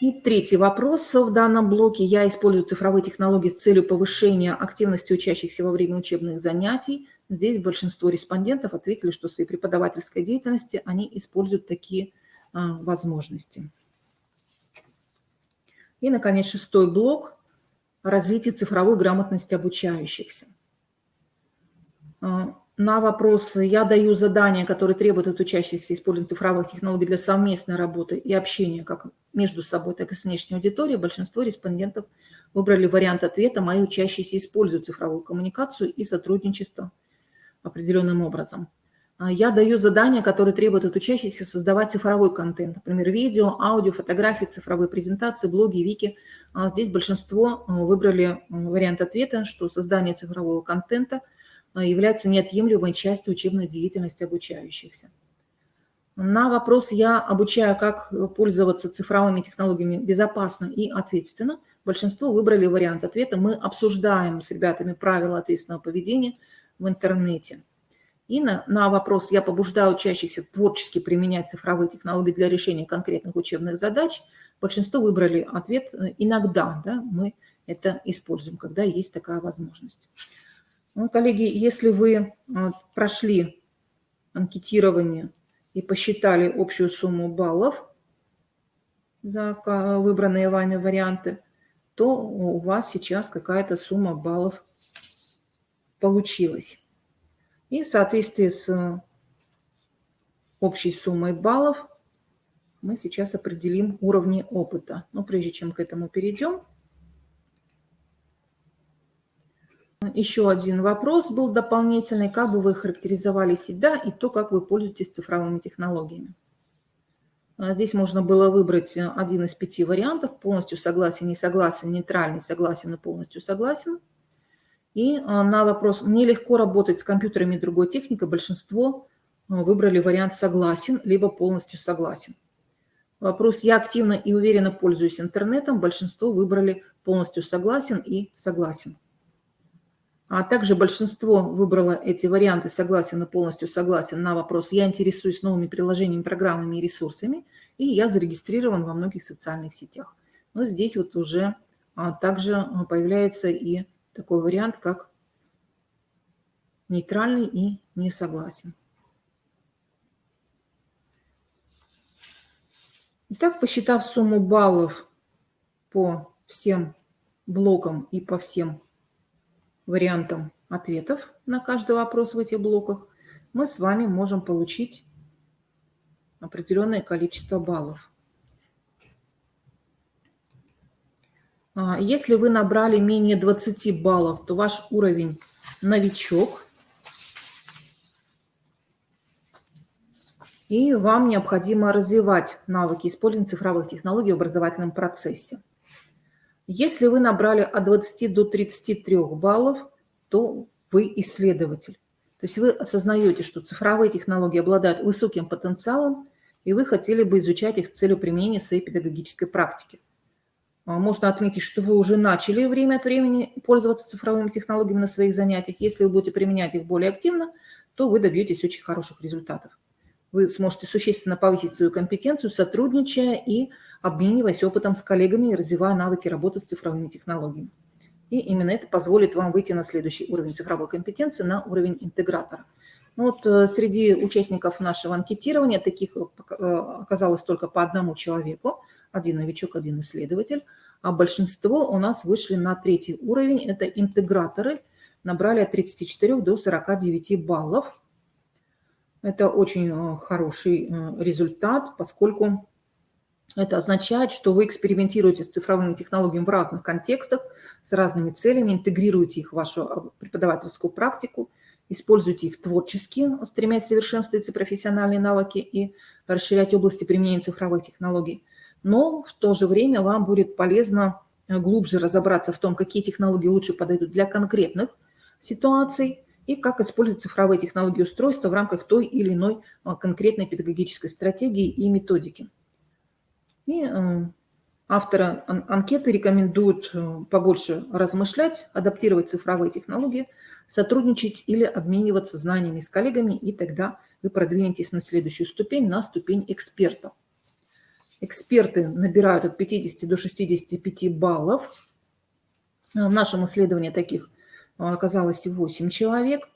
Speaker 1: И третий вопрос в данном блоке. Я использую цифровые технологии с целью повышения активности учащихся во время учебных занятий. Здесь большинство респондентов ответили, что в своей преподавательской деятельности они используют такие возможности. И, наконец, шестой блок – развитие цифровой грамотности обучающихся. На вопрос «Я даю задания, которые требуют от учащихся использования цифровых технологий для совместной работы и общения как между собой, так и с внешней аудиторией», большинство респондентов выбрали вариант ответа «Мои учащиеся используют цифровую коммуникацию и сотрудничество определенным образом». Я даю задания, которые требуют от учащихся создавать цифровой контент, например, видео, аудио, фотографии, цифровые презентации, блоги, вики. Здесь большинство выбрали вариант ответа, что создание цифрового контента является неотъемлемой частью учебной деятельности обучающихся. На вопрос «Я обучаю, как пользоваться цифровыми технологиями безопасно и ответственно», большинство выбрали вариант ответа «Мы обсуждаем с ребятами правила ответственного поведения в интернете». И на вопрос «Я побуждаю учащихся творчески применять цифровые технологии для решения конкретных учебных задач», большинство выбрали ответ «Иногда, да, мы это используем, когда есть такая возможность». Ну, коллеги, если вы прошли анкетирование и посчитали общую сумму баллов за выбранные вами варианты, то у вас сейчас какая-то сумма баллов получилась. И в соответствии с общей суммой баллов мы сейчас определим уровни опыта. Но прежде чем к этому перейдем, еще один вопрос был дополнительный. Как бы вы характеризовали себя и то, как вы пользуетесь цифровыми технологиями? Здесь можно было выбрать один из 5 вариантов. Полностью согласен, не согласен, нейтральный, согласен и полностью согласен. И на вопрос «Мне легко работать с компьютерами и другой техникой» большинство выбрали вариант «согласен» либо «полностью согласен». Вопрос «Я активно и уверенно пользуюсь интернетом» большинство выбрали «полностью согласен» и «согласен». А также большинство выбрало эти варианты «согласен» и «полностью согласен» на вопрос «Я интересуюсь новыми приложениями, программами и ресурсами» и «Я зарегистрирован во многих социальных сетях». Но здесь вот уже также появляется и такой вариант, как нейтральный и не согласен. Итак, посчитав сумму баллов по всем блокам и по всем вариантам ответов на каждый вопрос в этих блоках, мы с вами можем получить определенное количество баллов. Если вы набрали менее 20 баллов, то ваш уровень новичок, и вам необходимо развивать навыки использования цифровых технологий в образовательном процессе. Если вы набрали от 20 до 33 баллов, то вы исследователь. То есть вы осознаете, что цифровые технологии обладают высоким потенциалом, и вы хотели бы изучать их с целью применения в своей педагогической практике. Можно отметить, что вы уже начали время от времени пользоваться цифровыми технологиями на своих занятиях. Если вы будете применять их более активно, то вы добьетесь очень хороших результатов. Вы сможете существенно повысить свою компетенцию, сотрудничая и обмениваясь опытом с коллегами и развивая навыки работы с цифровыми технологиями. И именно это позволит вам выйти на следующий уровень цифровой компетенции, на уровень интегратора. Ну вот среди участников нашего анкетирования таких оказалось только по одному человеку. Один новичок, один исследователь. А большинство у нас вышли на 3-й уровень. Это интеграторы. Набрали от 34 до 49 баллов. Это очень хороший результат, поскольку это означает, что вы экспериментируете с цифровыми технологиями в разных контекстах, с разными целями, интегрируете их в вашу преподавательскую практику, используйте их творчески, стремясь совершенствовать профессиональные навыки и расширять области применения цифровых технологий. Но в то же время вам будет полезно глубже разобраться в том, какие технологии лучше подойдут для конкретных ситуаций и как использовать цифровые технологии устройства в рамках той или иной конкретной педагогической стратегии и методики. И авторы анкеты рекомендуют побольше размышлять, адаптировать цифровые технологии, сотрудничать или обмениваться знаниями с коллегами, и тогда вы продвинетесь на следующую ступень, на ступень эксперта. эксперты набирают от 50 до 65 баллов. В нашем исследовании таких оказалось 8 человек.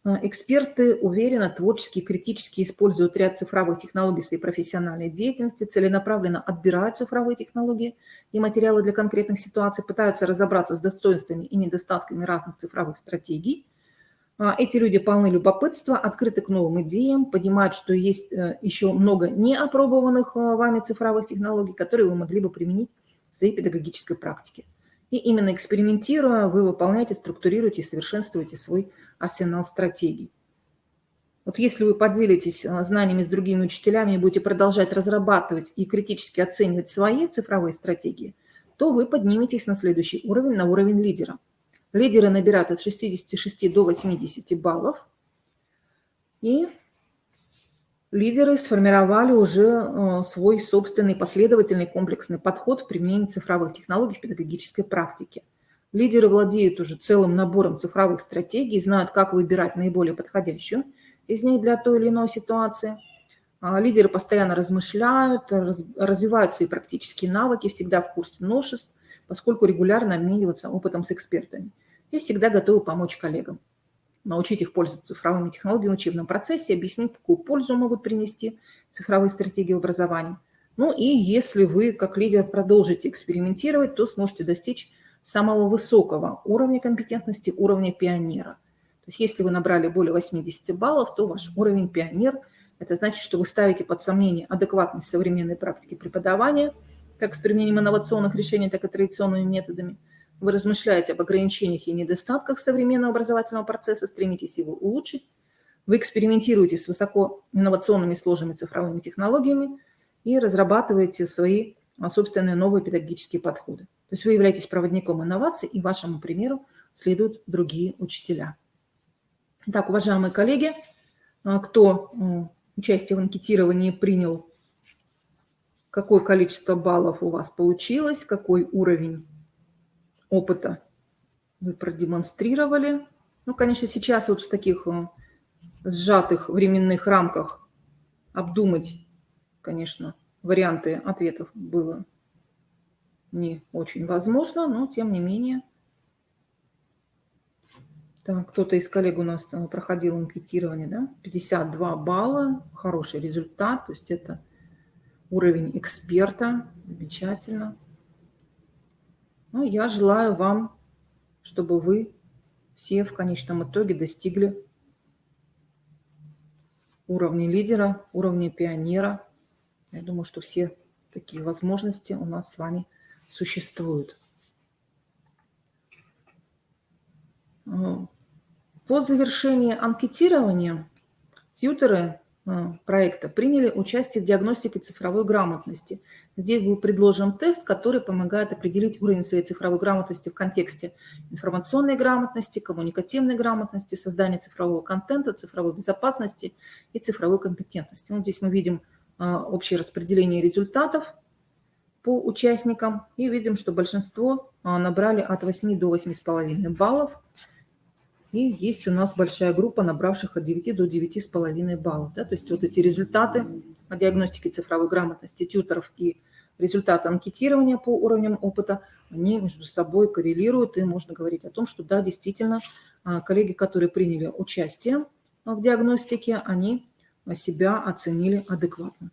Speaker 1: Эксперты уверенно, творчески и критически используют ряд цифровых технологий в своей профессиональной деятельности, целенаправленно отбирают цифровые технологии и материалы для конкретных ситуаций, пытаются разобраться с достоинствами и недостатками разных цифровых стратегий. Эти люди полны любопытства, открыты к новым идеям, понимают, что есть еще много неопробованных вами цифровых технологий, которые вы могли бы применить в своей педагогической практике. И именно экспериментируя, вы выполняете, структурируете и совершенствуете свой арсенал стратегий. Вот если вы поделитесь знаниями с другими учителями и будете продолжать разрабатывать и критически оценивать свои цифровые стратегии, то вы подниметесь на следующий уровень, на уровень лидера. Лидеры набирают от 66 до 80 баллов. И лидеры сформировали уже свой собственный последовательный комплексный подход в применении цифровых технологий в педагогической практике. Лидеры владеют уже целым набором цифровых стратегий, знают, как выбирать наиболее подходящую из них для той или иной ситуации. Лидеры постоянно размышляют, развивают свои практические навыки, всегда в курсе новшеств, поскольку регулярно обмениваются опытом с экспертами. И всегда готовы помочь коллегам, научить их пользоваться цифровыми технологиями в учебном процессе, объяснить, какую пользу могут принести цифровые стратегии в образовании. Ну и если вы, как лидер, продолжите экспериментировать, то сможете достичь самого высокого уровня компетентности, уровня пионера. То есть если вы набрали более 80 баллов, то ваш уровень пионер. Это значит, что вы ставите под сомнение адекватность современной практики преподавания, как с применением инновационных решений, так и традиционными методами. Вы размышляете об ограничениях и недостатках современного образовательного процесса, стремитесь его улучшить. Вы экспериментируете с высокоинновационными сложными цифровыми технологиями и разрабатываете свои собственные новые педагогические подходы. То есть вы являетесь проводником инноваций, и вашему примеру следуют другие учителя. Итак, уважаемые коллеги, кто участие в анкетировании принял, какое количество баллов у вас получилось, какой уровень опыта вы продемонстрировали. Ну, конечно, сейчас вот в таких сжатых временных рамках обдумать, конечно, варианты ответов было не очень возможно, но тем не менее. Так, кто-то из коллег у нас проходил анкетирование, да? 52 балла, хороший результат, то есть это уровень эксперта, замечательно. Ну, я желаю вам, чтобы вы все в конечном итоге достигли уровня лидера, уровня пионера. Я думаю, что все такие возможности у нас с вами существуют. По завершении анкетирования тьюторы проекта приняли участие в диагностике цифровой грамотности. Здесь был предложен тест, который помогает определить уровень своей цифровой грамотности в контексте информационной грамотности, коммуникативной грамотности, создания цифрового контента, цифровой безопасности и цифровой компетентности. Вот здесь мы видим общее распределение результатов по участникам и видим, что большинство набрали от 8 до 8,5 баллов. И есть у нас большая группа, набравших от 9 до 9,5 баллов. Да? То есть вот эти результаты диагностики цифровой грамотности тьюторов и результаты анкетирования по уровням опыта, они между собой коррелируют, и можно говорить о том, что да, действительно, коллеги, которые приняли участие в диагностике, они себя оценили адекватно.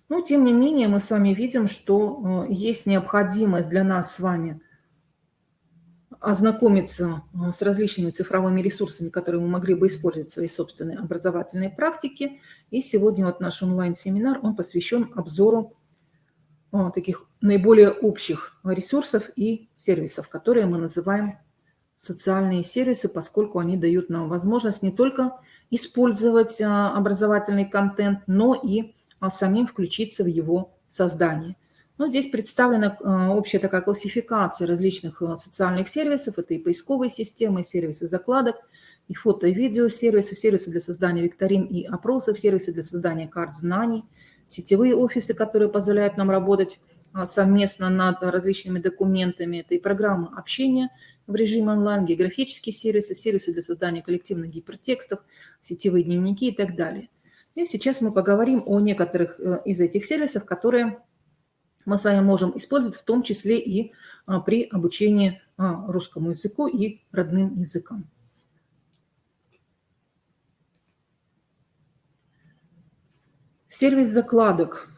Speaker 1: Но тем не менее мы с вами видим, что есть необходимость для нас с вами ознакомиться с различными цифровыми ресурсами, которые мы могли бы использовать в своей собственной образовательной практике. И сегодня вот наш онлайн-семинар, он посвящен обзору таких наиболее общих ресурсов и сервисов, которые мы называем социальные сервисы, поскольку они дают нам возможность не только использовать образовательный контент, но и самим включиться в его создание. Но здесь представлена общая такая классификация различных социальных сервисов. Это и поисковые системы, и сервисы закладок, и фото- и видеосервисы, сервисы для создания викторин и опросов, сервисы для создания карт знаний, сетевые офисы, которые позволяют нам работать совместно над различными документами. Это и программы общения в режиме онлайн, географические сервисы, сервисы для создания коллективных гипертекстов, сетевые дневники и так далее. И сейчас мы поговорим о некоторых из этих сервисов, которые мы с вами можем использовать, в том числе и при обучении русскому языку и родным языкам. Сервис закладок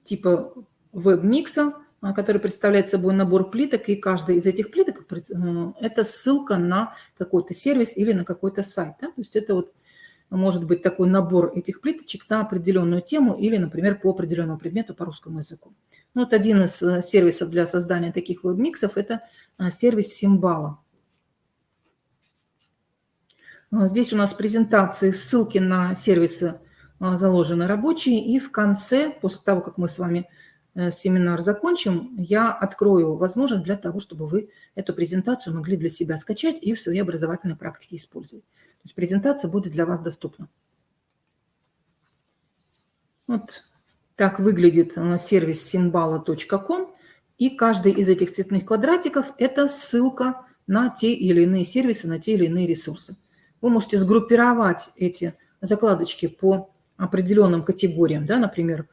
Speaker 1: типа веб-микса, который представляет собой набор плиток, и каждая из этих плиток – это ссылка на какой-то сервис или на какой-то сайт. Да? То есть это вот может быть такой набор этих плиточек на определенную тему или, например, по определенному предмету по русскому языку. Ну, вот один из сервисов для создания таких веб-миксов – это сервис Симбала. Здесь у нас презентации, ссылки на сервисы заложены рабочие, и в конце, после того, как мы с вами семинар закончим, я открою возможность для того, чтобы вы эту презентацию могли для себя скачать и в своей образовательной практике использовать. То есть презентация будет для вас доступна. Вот так выглядит сервис symbala.com, и каждый из этих цветных квадратиков – это ссылка на те или иные сервисы, на те или иные ресурсы. Вы можете сгруппировать эти закладочки по определенным категориям, да, например,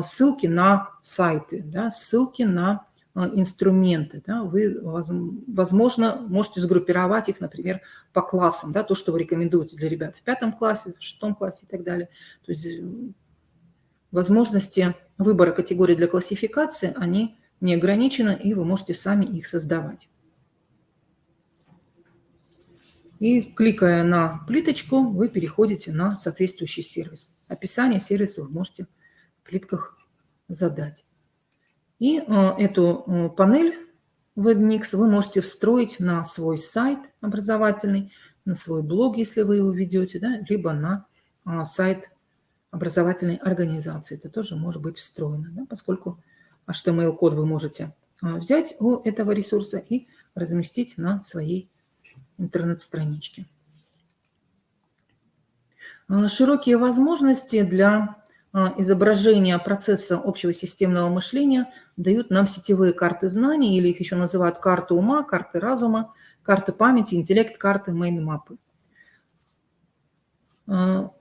Speaker 1: ссылки на сайты, да, ссылки на инструменты. Да, вы, возможно, можете сгруппировать их, например, по классам, да, то, что вы рекомендуете для ребят в 5 классе, в 6 классе и так далее. То есть возможности выбора категорий для классификации, они не ограничены, и вы можете сами их создавать. И кликая на плиточку, вы переходите на соответствующий сервис. Описание сервиса вы можете в плитках задать. И эту панель WebMix вы можете встроить на свой сайт образовательный, на свой блог, если вы его ведете, да, либо на сайт образовательной организации. Это тоже может быть встроено, да, поскольку HTML-код вы можете взять у этого ресурса и разместить на своей интернет-страничке. Широкие возможности для изображения процесса общего системного мышления дают нам сетевые карты знаний, или их еще называют карты ума, карты разума, карты памяти, интеллект-карты, мейн-мапы.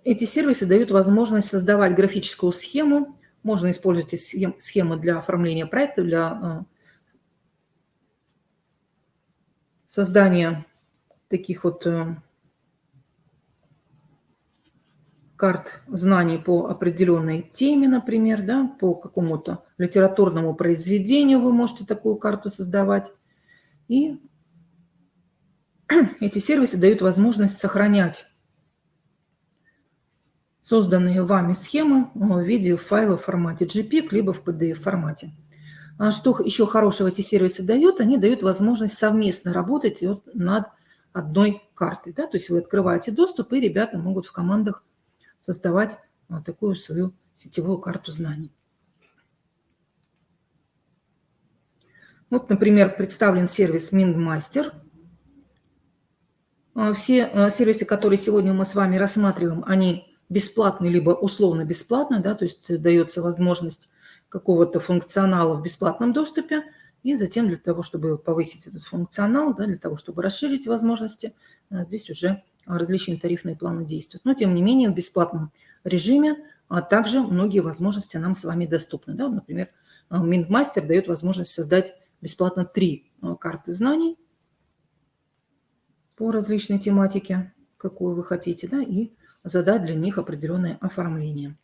Speaker 1: Эти сервисы дают возможность создавать графическую схему. Можно использовать схемы для оформления проекта, для создания таких вот карт знаний по определенной теме, например, да, по какому-то литературному произведению вы можете такую карту создавать. И эти сервисы дают возможность сохранять созданные вами схемы в виде файла в формате JPEG, либо в PDF-формате. А что еще хорошего эти сервисы дают? Они дают возможность совместно работать над одной картой. Да? То есть вы открываете доступ, и ребята могут в командах создавать такую свою сетевую карту знаний. Вот, например, представлен сервис MindMaster. Все сервисы, которые сегодня мы с вами рассматриваем, они бесплатные, либо условно бесплатные, да, то есть дается возможность какого-то функционала в бесплатном доступе, и затем для того, чтобы повысить этот функционал, да, для того, чтобы расширить возможности, здесь уже различные тарифные планы действуют. Но, тем не менее, в бесплатном режиме также многие возможности нам с вами доступны. Да? Например, MindMaster дает возможность создать бесплатно 3 карты знаний по различной тематике, какую вы хотите, да, и задать для них определенное оформление.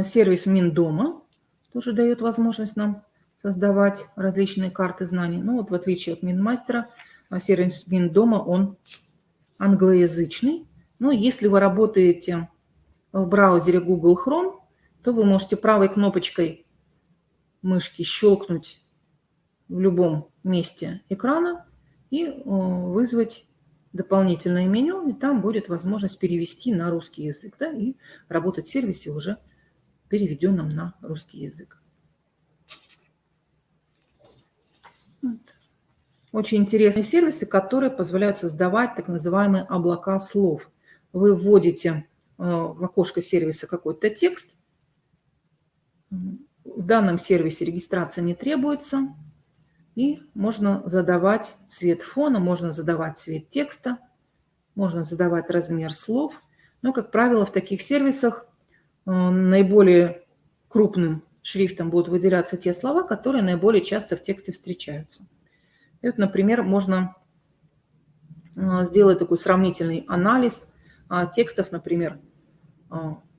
Speaker 1: Сервис Миндома тоже дает возможность нам создавать различные карты знаний. Но вот в отличие от MindMaster, сервис Миндома, он англоязычный. Но если вы работаете в браузере Google Chrome, то вы можете правой кнопочкой мышки щелкнуть в любом месте экрана и вызвать дополнительное меню, и там будет возможность перевести на русский язык, да, и работать в сервисе уже переведенном на русский язык. Очень интересные сервисы, которые позволяют создавать так называемые облака слов. Вы вводите в окошко сервиса какой-то текст. В данном сервисе регистрация не требуется. И можно задавать цвет фона, можно задавать цвет текста. Можно задавать размер слов. Но, как правило, в таких сервисах наиболее крупным шрифтом будут выделяться те слова, которые наиболее часто в тексте встречаются. И вот, например, можно сделать такой сравнительный анализ текстов, например,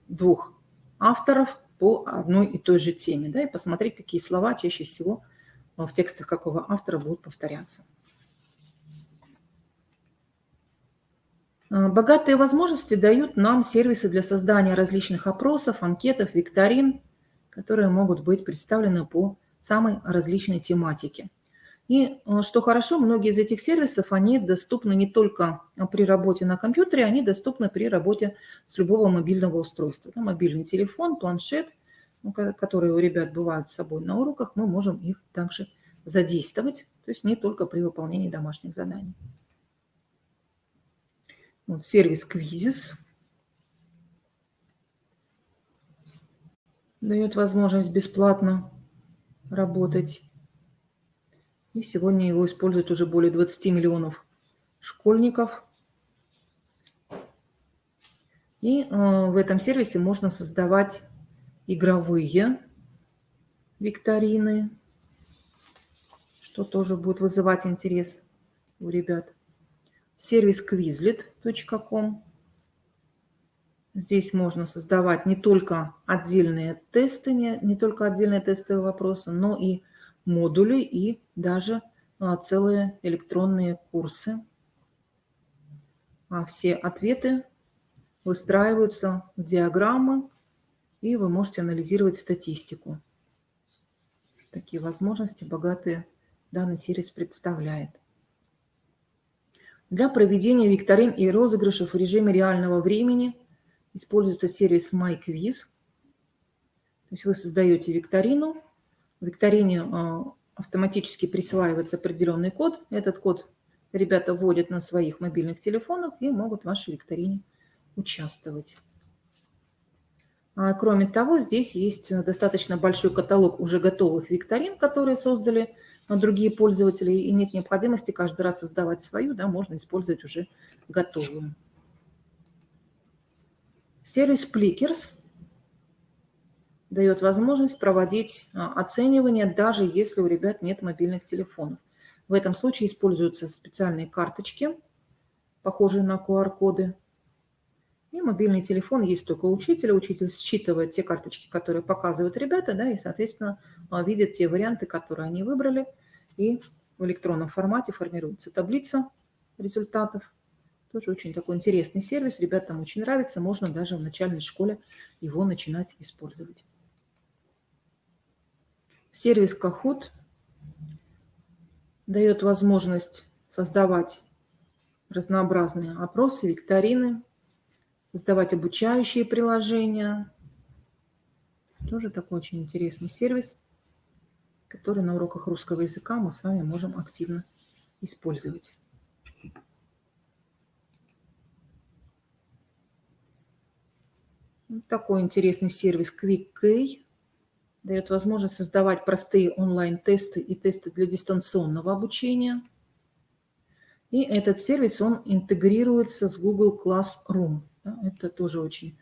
Speaker 1: двух авторов по одной и той же теме, да, и посмотреть, какие слова чаще всего в текстах какого автора будут повторяться. Богатые возможности дают нам сервисы для создания различных опросов, анкетов, викторин, которые могут быть представлены по самой различной тематике. И что хорошо, многие из этих сервисов, они доступны не только при работе на компьютере, они доступны при работе с любого мобильного устройства. Мобильный телефон, планшет, которые у ребят бывают с собой на уроках, мы можем их также задействовать, то есть не только при выполнении домашних заданий. Вот сервис Quizzes дает возможность бесплатно работать. И сегодня его используют уже более 20 миллионов школьников. И в этом сервисе можно создавать игровые викторины, что тоже будет вызывать интерес у ребят. Сервис quizlet.com. Здесь можно создавать не только отдельные тесты, не только отдельные тестовые вопросы, но и модули и даже целые электронные курсы. А все ответы выстраиваются в диаграммы, и вы можете анализировать статистику. Такие возможности богатые данный сервис представляет. Для проведения викторин и розыгрышев в режиме реального времени используется сервис MyQuiz. То есть вы создаете викторину, в викторине автоматически присваивается определенный код. Этот код ребята вводят на своих мобильных телефонах и могут в вашей викторине участвовать. Кроме того, здесь есть достаточно большой каталог уже готовых викторин, которые создали другие пользователи, и нет необходимости каждый раз создавать свою, да, можно использовать уже готовую. Сервис Plickers дает возможность проводить оценивание, даже если у ребят нет мобильных телефонов. В этом случае используются специальные карточки, похожие на QR-коды. И мобильный телефон есть только у учителя. Учитель считывает те карточки, которые показывают ребята, да, и, соответственно, видит те варианты, которые они выбрали. И в электронном формате формируется таблица результатов. Тоже очень такой интересный сервис. Ребятам очень нравится. Можно даже в начальной школе его начинать использовать. Сервис Kahoot дает возможность создавать разнообразные опросы, викторины, создавать обучающие приложения. Тоже такой очень интересный сервис, который на уроках русского языка мы с вами можем активно использовать. Вот такой интересный сервис QuickKey дает возможность создавать простые онлайн-тесты и тесты для дистанционного обучения. И этот сервис, он интегрируется с Google Classroom. Это тоже очень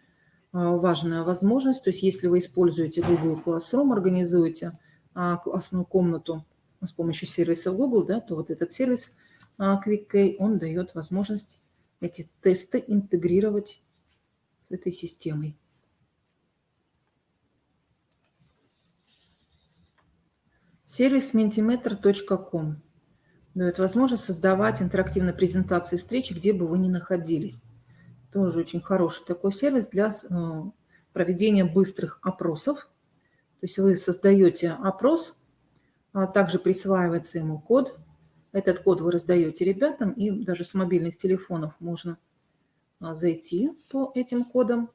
Speaker 1: важная возможность. То есть если вы используете Google Classroom, организуете классную комнату с помощью сервиса Google, да, то вот этот сервис QuickKey, он дает возможность эти тесты интегрировать с этой системой. Сервис mentimeter.com дает возможность создавать интерактивные презентации встреч, где бы вы ни находились. Тоже очень хороший такой сервис для проведения быстрых опросов. То есть вы создаете опрос, также присваивается ему код. Этот код вы раздаете ребятам, и даже с мобильных телефонов можно зайти по этим кодам,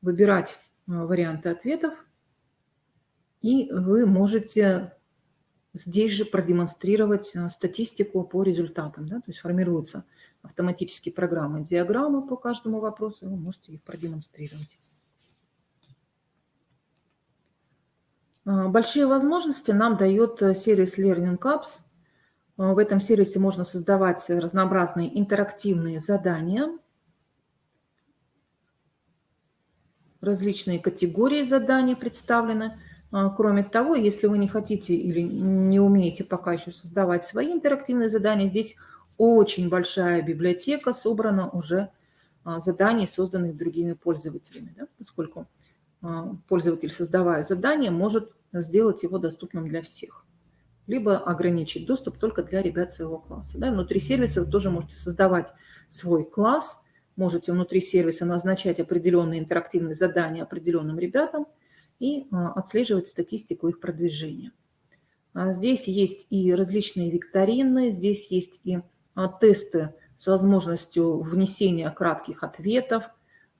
Speaker 1: выбирать варианты ответов, и вы можете здесь же продемонстрировать статистику по результатам. Да? То есть формируются автоматически программы, диаграммы по каждому вопросу, и вы можете их продемонстрировать. Большие возможности нам дает сервис Learning Apps. В этом сервисе можно создавать разнообразные интерактивные задания, различные категории заданий представлены. Кроме того, если вы не хотите или не умеете пока еще создавать свои интерактивные задания, здесь очень большая библиотека собрана уже заданий, созданных другими пользователями, да, поскольку пользователь, создавая задание, может сделать его доступным для всех, либо ограничить доступ только для ребят своего класса. Да. Внутри сервиса вы тоже можете создавать свой класс, можете внутри сервиса назначать определенные интерактивные задания определенным ребятам и отслеживать статистику их продвижения. Здесь есть и различные викторины, здесь есть и тесты с возможностью внесения кратких ответов,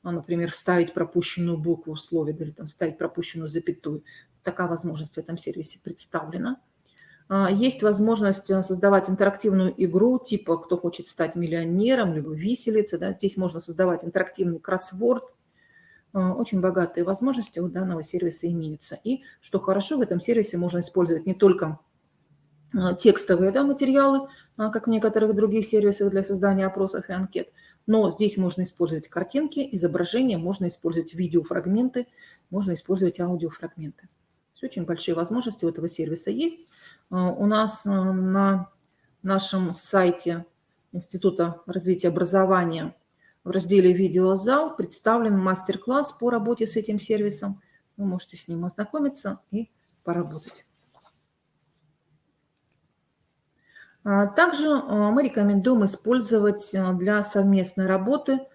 Speaker 1: например, вставить пропущенную букву в слове или там, вставить пропущенную запятую. Такая возможность в этом сервисе представлена. Есть возможность создавать интерактивную игру, типа «Кто хочет стать миллионером», либо «Виселица». Да? Здесь можно создавать интерактивный кроссворд. Очень богатые возможности у данного сервиса имеются. И, что хорошо, в этом сервисе можно использовать не только текстовые, да, материалы, как в некоторых других сервисах для создания опросов и анкет, но здесь можно использовать картинки, изображения, можно использовать видеофрагменты, можно использовать аудиофрагменты. Очень большие возможности у этого сервиса есть. У нас на нашем сайте Института развития образования в разделе «Видеозал» представлен мастер-класс по работе с этим сервисом. Вы можете с ним ознакомиться и поработать. Также мы рекомендуем использовать для совместной работы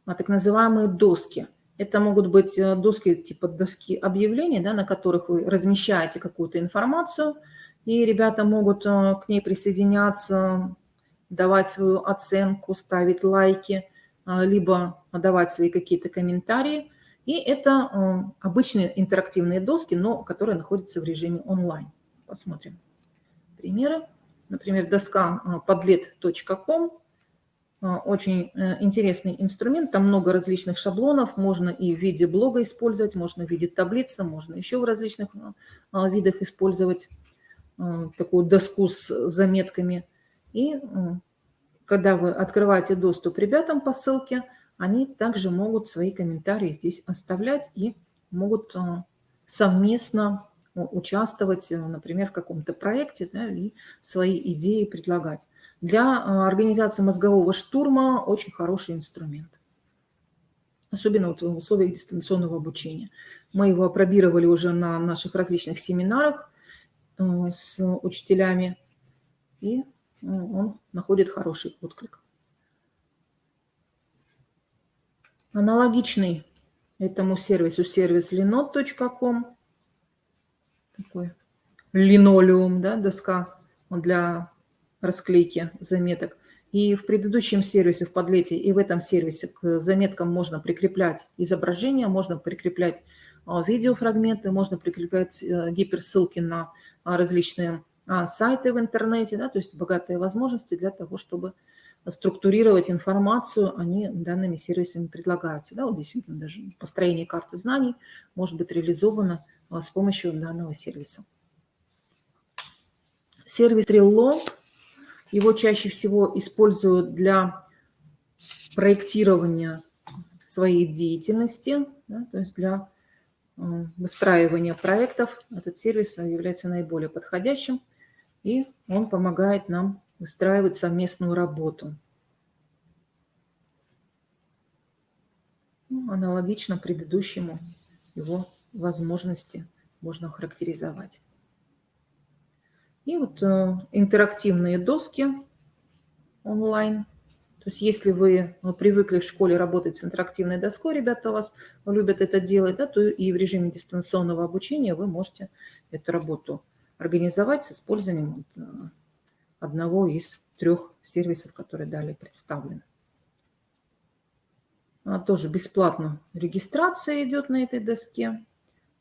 Speaker 1: так называемые доски. Это могут быть доски типа доски объявлений, да, на которых вы размещаете какую-то информацию, и ребята могут к ней присоединяться, давать свою оценку, ставить лайки, либо давать свои какие-то комментарии. И это обычные интерактивные доски, но которые находятся в режиме онлайн. Посмотрим примеры. Например, доска padlet.com. Очень интересный инструмент, там много различных шаблонов, можно и в виде блога использовать, можно в виде таблицы, можно еще в различных видах использовать такую доску с заметками. И когда вы открываете доступ ребятам по ссылке, они также могут свои комментарии здесь оставлять и могут совместно участвовать, например, в каком-то проекте, да, и свои идеи предлагать. Для организации мозгового штурма очень хороший инструмент. Особенно вот в условиях дистанционного обучения. Мы его опробировали уже на наших различных семинарах с учителями, и он находит хороший отклик. Аналогичный этому сервису сервис linode.com. Такой линолеум, да, доска для расклейки заметок. И в предыдущем сервисе, в Padlet, и в этом сервисе к заметкам можно прикреплять изображения, можно прикреплять видеофрагменты, можно прикреплять гиперссылки на различные сайты в интернете, да, то есть богатые возможности для того, чтобы структурировать информацию, они данными сервисами предлагаются. Да, вот здесь видно даже построение карты знаний может быть реализовано с помощью данного сервиса. Сервис Trello, его чаще всего используют для проектирования своей деятельности, да, то есть для выстраивания проектов. Этот сервис является наиболее подходящим, и он помогает нам выстраивать совместную работу. Аналогично предыдущему его возможности можно охарактеризовать. И вот интерактивные доски онлайн. То есть если вы привыкли в школе работать с интерактивной доской, ребята у вас любят это делать, да, то и в режиме дистанционного обучения вы можете эту работу организовать с использованием одного из 3 сервисов, которые далее представлены. Тоже бесплатно регистрация идет на этой доске,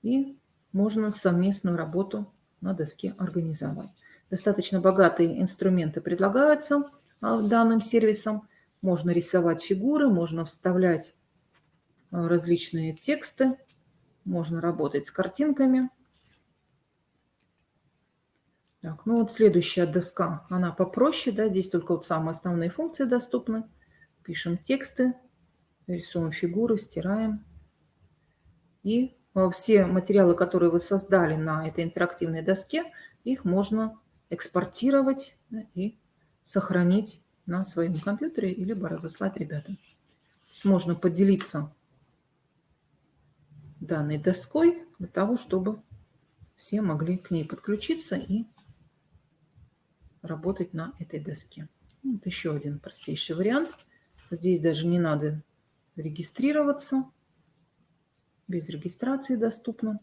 Speaker 1: и можно совместную работу на доске организовать. Достаточно богатые инструменты предлагаются данным сервисом. Можно рисовать фигуры, можно вставлять различные тексты, можно работать с картинками. Так, ну вот следующая доска, она попроще, да, здесь только вот самые основные функции доступны. Пишем тексты, рисуем фигуры, стираем. И все материалы, которые вы создали на этой интерактивной доске, их можно экспортировать, да, и сохранить на своем компьютере, либо разослать ребятам. Можно поделиться данной доской для того, чтобы все могли к ней подключиться и работать на этой доске. Вот еще один простейший вариант. Здесь даже не надо регистрироваться. Без регистрации доступно.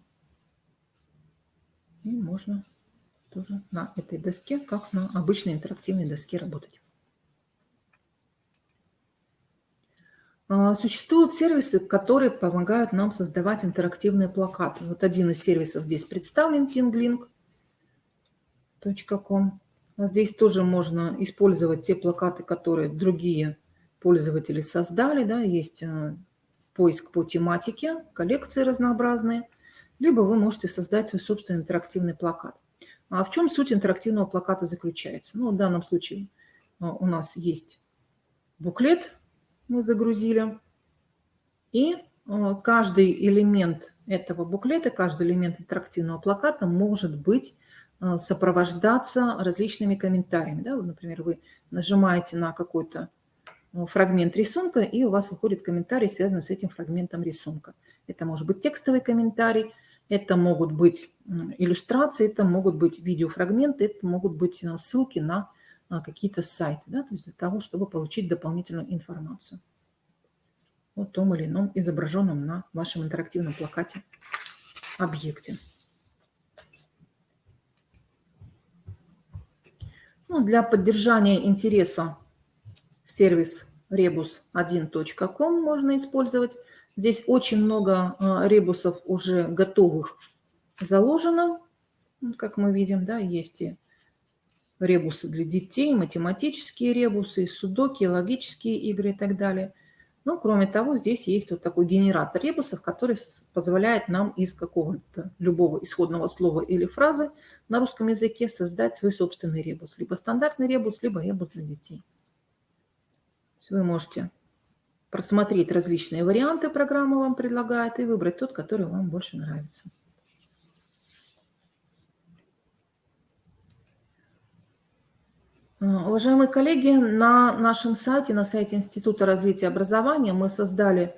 Speaker 1: И можно тоже на этой доске, как на обычной интерактивной доске, работать. Существуют сервисы, которые помогают нам создавать интерактивные плакаты. Вот один из сервисов здесь представлен, tinglink.com. Здесь тоже можно использовать те плакаты, которые другие пользователи создали. Да, есть поиск по тематике, коллекции разнообразные. Либо вы можете создать свой собственный интерактивный плакат. А в чем суть интерактивного плаката заключается? Ну, в данном случае у нас есть буклет, мы загрузили, и каждый элемент этого буклета, каждый элемент интерактивного плаката может быть сопровождаться различными комментариями. Да? Вот, например, вы нажимаете на какой-то фрагмент рисунка, и у вас выходит комментарий, связанный с этим фрагментом рисунка. Это может быть текстовый комментарий, это могут быть иллюстрации, это могут быть видеофрагменты, это могут быть ссылки на какие-то сайты, да, то есть для того, чтобы получить дополнительную информацию о том или ином изображенном на вашем интерактивном плакате объекте. Ну, для поддержания интереса сервис rebus1.com можно использовать. Здесь очень много ребусов уже готовых заложено. Как мы видим, да, есть и ребусы для детей, математические ребусы, судоки, логические игры и так далее. Но, кроме того, здесь есть вот такой генератор ребусов, который позволяет нам из какого-то любого исходного слова или фразы на русском языке создать свой собственный ребус. Либо стандартный ребус, либо ребус для детей. Вы можете просмотреть различные варианты, программа вам предлагает, и выбрать тот, который вам больше нравится. Уважаемые коллеги, на нашем сайте, на сайте Института развития образования мы создали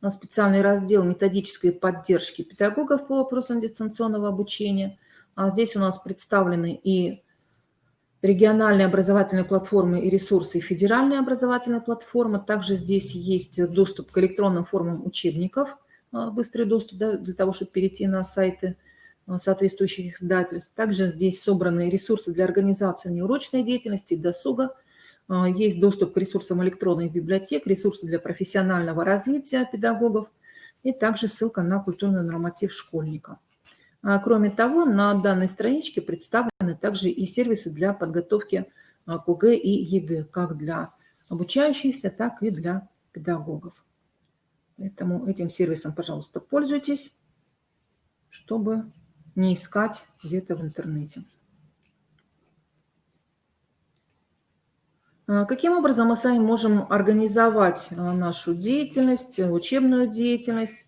Speaker 1: специальный раздел методической поддержки педагогов по вопросам дистанционного обучения. Здесь у нас представлены и региональные образовательные платформы и ресурсы, и федеральные образовательные платформы. Также здесь есть доступ к электронным формам учебников, быстрый доступ, да, для того, чтобы перейти на сайты соответствующих издательств. Также здесь собраны ресурсы для организации неурочной деятельности, досуга. Есть доступ к ресурсам электронных библиотек, ресурсы для профессионального развития педагогов и также ссылка на культурный норматив школьника. Кроме того, на данной страничке представлены также и сервисы для подготовки к ОГЭ и ЕГЭ, как для обучающихся, так и для педагогов. Поэтому этим сервисом, пожалуйста, пользуйтесь, чтобы не искать где-то в интернете. Каким образом мы сами можем организовать нашу деятельность, учебную деятельность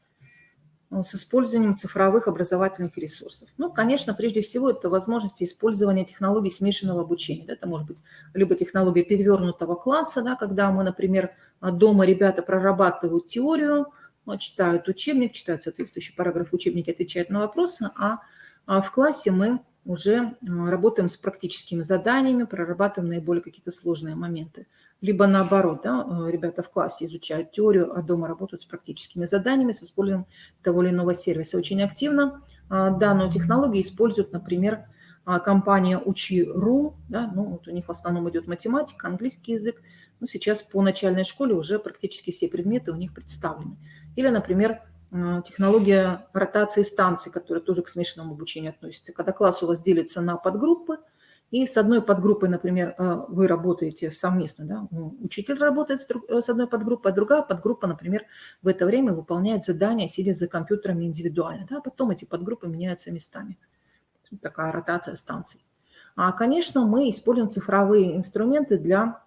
Speaker 1: с использованием цифровых образовательных ресурсов? Ну, конечно, прежде всего, это возможности использования технологий смешанного обучения. Это может быть либо технология перевернутого класса, да, когда мы, например, дома ребята прорабатывают теорию, читают учебник, читают соответствующий параграф учебника, отвечают на вопросы, а в классе мы уже работаем с практическими заданиями, прорабатываем наиболее какие-то сложные моменты. Либо наоборот, да, ребята в классе изучают теорию, а дома работают с практическими заданиями, с использованием того или иного сервиса. Очень активно данную технологию используют, например, компания Учи.ру, да, ну, вот у них в основном идет математика, английский язык, но сейчас по начальной школе уже практически все предметы у них представлены. Или, например, технология ротации станций, которая тоже к смешанному обучению относится. Когда класс у вас делится на подгруппы, и с одной подгруппой, например, вы работаете совместно, да, учитель работает с одной подгруппой, а другая подгруппа, например, в это время выполняет задания, сидя за компьютерами индивидуально. Да, потом эти подгруппы меняются местами. Такая ротация станций. Конечно, мы используем цифровые инструменты для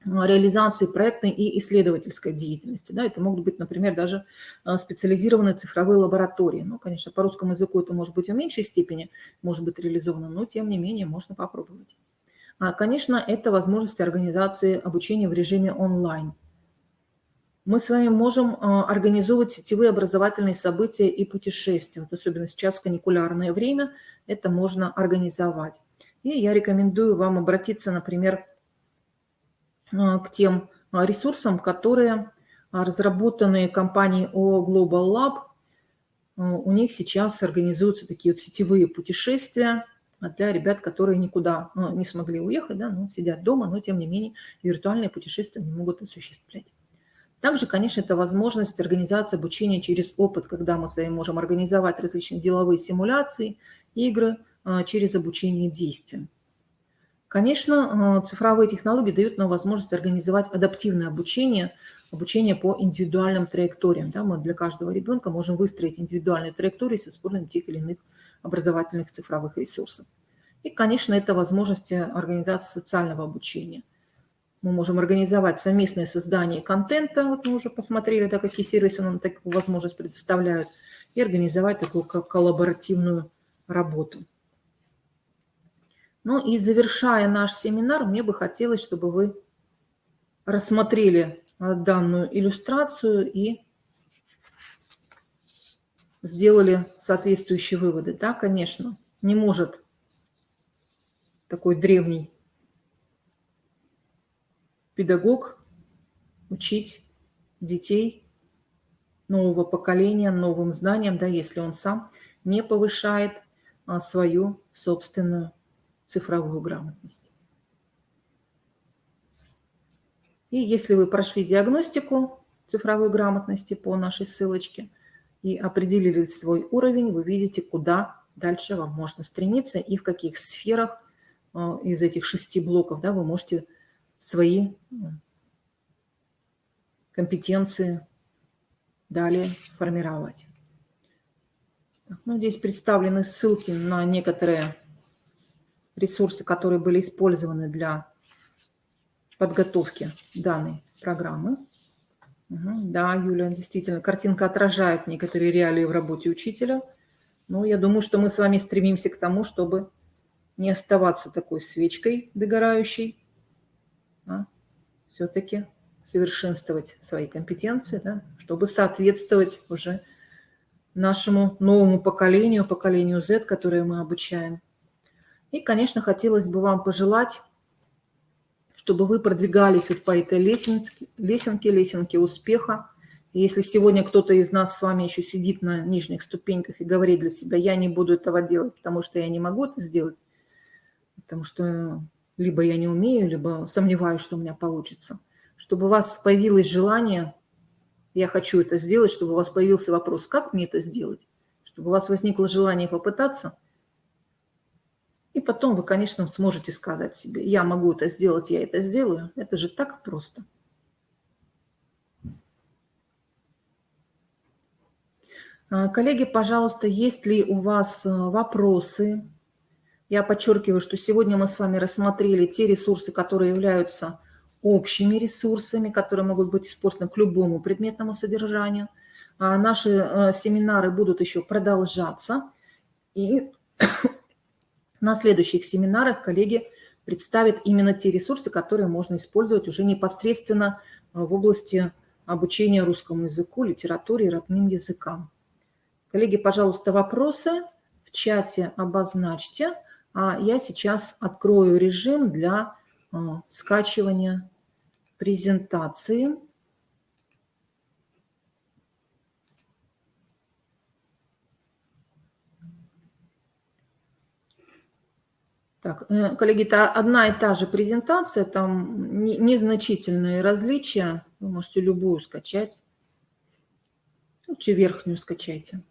Speaker 1: реализации проектной и исследовательской деятельности. Да, это могут быть, например, даже специализированные цифровые лаборатории. Ну, конечно, по русскому языку это может быть в меньшей степени, может быть реализовано, но тем не менее можно попробовать. Конечно, это возможность организации обучения в режиме онлайн. Мы с вами можем организовывать сетевые образовательные события и путешествия. Вот особенно сейчас в каникулярное время это можно организовать. И я рекомендую вам обратиться, например, к тем ресурсам, которые разработаны компанией O Global Lab. У них сейчас организуются такие вот сетевые путешествия для ребят, которые никуда не смогли уехать, да, но сидят дома, но тем не менее виртуальные путешествия не могут осуществлять. Также, конечно, это возможность организации обучения через опыт, когда мы с вами можем организовать различные деловые симуляции, игры через обучение действиям. Конечно, цифровые технологии дают нам возможность организовать адаптивное обучение, обучение по индивидуальным траекториям. Да, мы для каждого ребенка можем выстроить индивидуальные траектории с использованием тех или иных образовательных цифровых ресурсов. И, конечно, это возможности организации социального обучения. Мы можем организовать совместное создание контента, вот мы уже посмотрели, да, какие сервисы нам такую возможность предоставляют, и организовать такую коллаборативную работу. Ну и завершая наш семинар, мне бы хотелось, чтобы вы рассмотрели данную иллюстрацию и сделали соответствующие выводы. Да, конечно, не может такой древний педагог учить детей нового поколения новым знаниям, да, если он сам не повышает свою собственную цифровую грамотность. И если вы прошли диагностику цифровой грамотности по нашей ссылочке и определили свой уровень, вы видите, куда дальше вам можно стремиться и в каких сферах из этих 6 блоков, да, вы можете свои компетенции далее формировать. Ну, здесь представлены ссылки на некоторые ресурсы, которые были использованы для подготовки данной программы. Да, Юля, действительно, картинка отражает некоторые реалии в работе учителя. Но я думаю, что мы с вами стремимся к тому, чтобы не оставаться такой свечкой догорающей, а все-таки совершенствовать свои компетенции, да, чтобы соответствовать уже нашему новому поколению, поколению Z, которое мы обучаем. И, конечно, хотелось бы вам пожелать, чтобы вы продвигались вот по этой лесенке успеха. И если сегодня кто-то из нас с вами еще сидит на нижних ступеньках и говорит для себя, я не буду этого делать, потому что я не могу это сделать, потому что либо я не умею, либо сомневаюсь, что у меня получится, чтобы у вас появилось желание, я хочу это сделать, чтобы у вас появился вопрос, как мне это сделать, чтобы у вас возникло желание попытаться. И потом вы, конечно, сможете сказать себе, я могу это сделать, я это сделаю. Это же так просто. Коллеги, пожалуйста, есть ли у вас вопросы? Я подчеркиваю, что сегодня мы с вами рассмотрели те ресурсы, которые являются общими ресурсами, которые могут быть использованы к любому предметному содержанию. Наши семинары будут еще продолжаться. И на следующих семинарах коллеги представят именно те ресурсы, которые можно использовать уже непосредственно в области обучения русскому языку, литературе и родным языкам. Коллеги, пожалуйста, вопросы в чате обозначьте. А я сейчас открою режим для скачивания презентации. Так, коллеги, это одна и та же презентация, там незначительные различия. Вы можете любую скачать. Лучше верхнюю скачайте.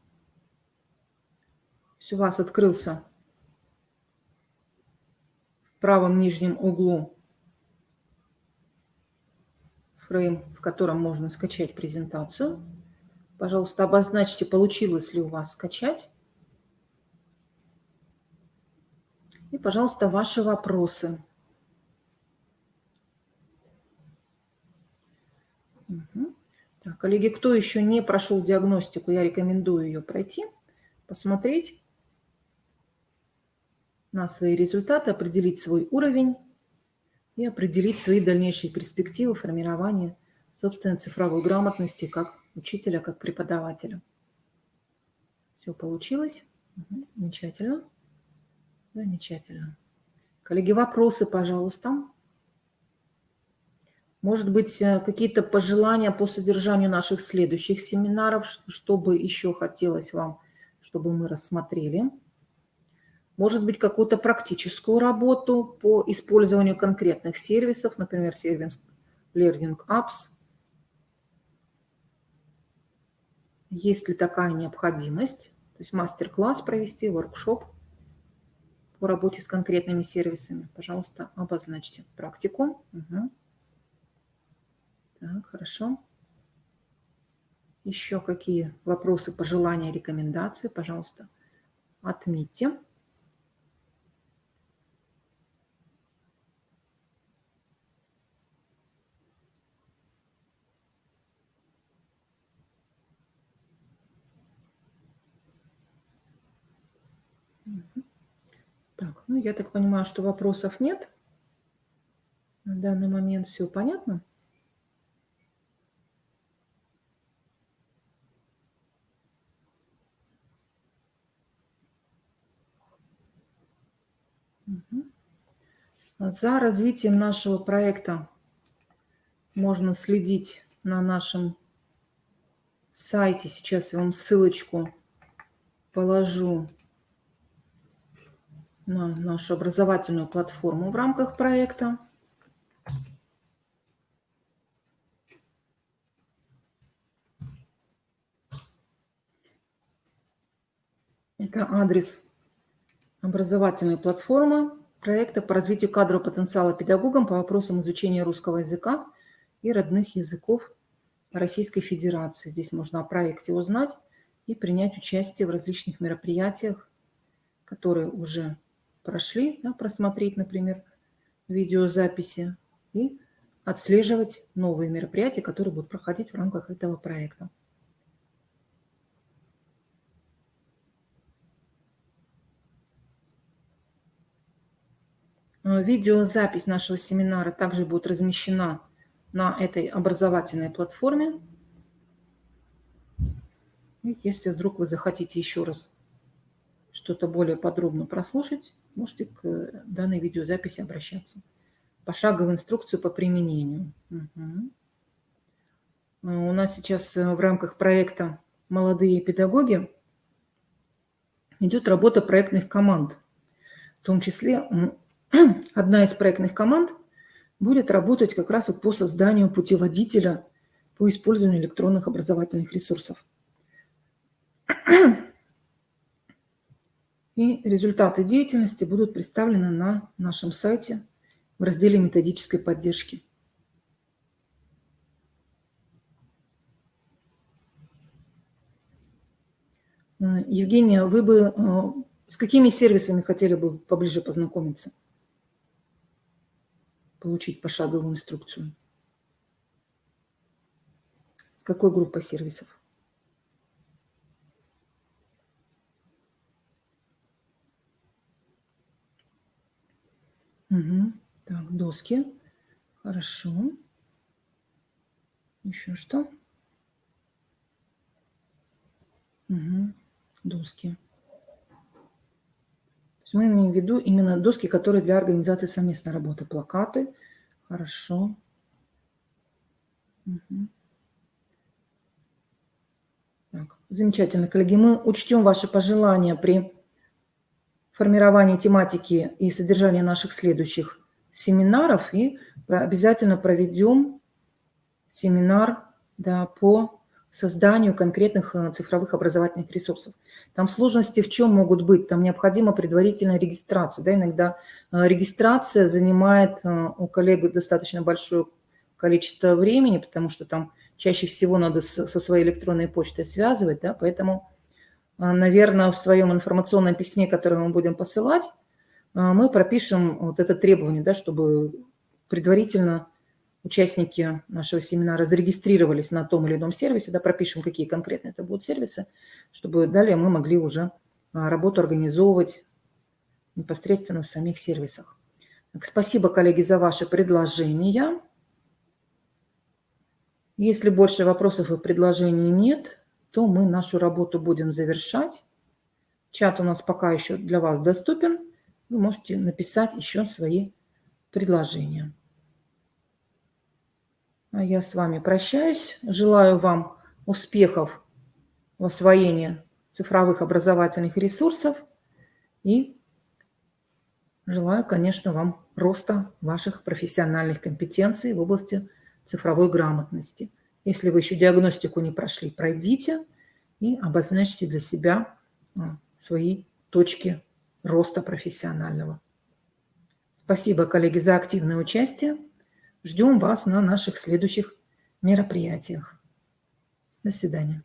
Speaker 1: У вас открылся в правом нижнем углу фрейм, в котором можно скачать презентацию. Пожалуйста, обозначьте, получилось ли у вас скачать. И, пожалуйста, ваши вопросы. Мгм. Так, коллеги, кто еще не прошел диагностику, я рекомендую ее пройти, посмотреть на свои результаты, определить свой уровень и определить свои дальнейшие перспективы формирования собственной цифровой грамотности как учителя, как преподавателя. Все получилось? Мгм. Замечательно. Замечательно. Коллеги, вопросы, пожалуйста. Может быть, какие-то пожелания по содержанию наших следующих семинаров, что бы еще хотелось вам, чтобы мы рассмотрели? Может быть, какую-то практическую работу по использованию конкретных сервисов, например, сервис Learning Apps. Есть ли такая необходимость? То есть мастер-класс провести, воркшоп по работе с конкретными сервисами. Пожалуйста, обозначьте практику. Угу. Так, хорошо. Еще какие вопросы, пожелания, рекомендации, пожалуйста, отметьте. Так, ну я так понимаю, что вопросов нет. На данный момент все понятно. Мгм. За развитием нашего проекта можно следить на нашем сайте. Сейчас я вам ссылочку положу на нашу образовательную платформу в рамках проекта. Это адрес образовательной платформы проекта по развитию кадрового потенциала педагогам по вопросам изучения русского языка и родных языков Российской Федерации. Здесь можно о проекте узнать и принять участие в различных мероприятиях, которые уже прошли, да, просмотреть, например, видеозаписи и отслеживать новые мероприятия, которые будут проходить в рамках этого проекта. Видеозапись нашего семинара также будет размещена на этой образовательной платформе. И если вдруг вы захотите еще раз что-то более подробно прослушать, можете к данной видеозаписи обращаться. Пошаговую инструкцию по применению. Угу. У нас сейчас в рамках проекта «Молодые педагоги» идет работа проектных команд. В том числе одна из проектных команд будет работать как раз вот по созданию путеводителя по использованию электронных образовательных ресурсов. И результаты деятельности будут представлены на нашем сайте в разделе методической поддержки. Евгения, вы бы с какими сервисами хотели бы поближе познакомиться? Получить пошаговую инструкцию? С какой группой сервисов? Угу. Так, доски. Хорошо. Еще что? Угу. Доски. Мы имеем в виду именно доски, которые для организации совместной работы. Плакаты. Хорошо. Угу. Так, замечательно, коллеги. Мы учтем ваши пожелания при формировании тематики и содержания наших следующих семинаров и обязательно проведем семинар, да, по созданию конкретных цифровых образовательных ресурсов. Там сложности в чем могут быть? Там необходима предварительная регистрация. Да, иногда регистрация занимает у коллег достаточно большое количество времени, потому что там чаще всего надо со своей электронной почтой связывать, да, поэтому, наверное, в своем информационном письме, которое мы будем посылать, мы пропишем вот это требование, да, чтобы предварительно участники нашего семинара зарегистрировались на том или ином сервисе, да, пропишем, какие конкретно это будут сервисы, чтобы далее мы могли уже работу организовывать непосредственно в самих сервисах. Так, спасибо, коллеги, за ваши предложения. Если больше вопросов и предложений нет, то мы нашу работу будем завершать. Чат у нас пока еще для вас доступен. Вы можете написать еще свои предложения. А я с вами прощаюсь. Желаю вам успехов в освоении цифровых образовательных ресурсов и желаю, конечно, вам роста ваших профессиональных компетенций в области цифровой грамотности. Если вы еще диагностику не прошли, пройдите и обозначьте для себя свои точки роста профессионального. Спасибо, коллеги, за активное участие. Ждем вас на наших следующих мероприятиях. До свидания.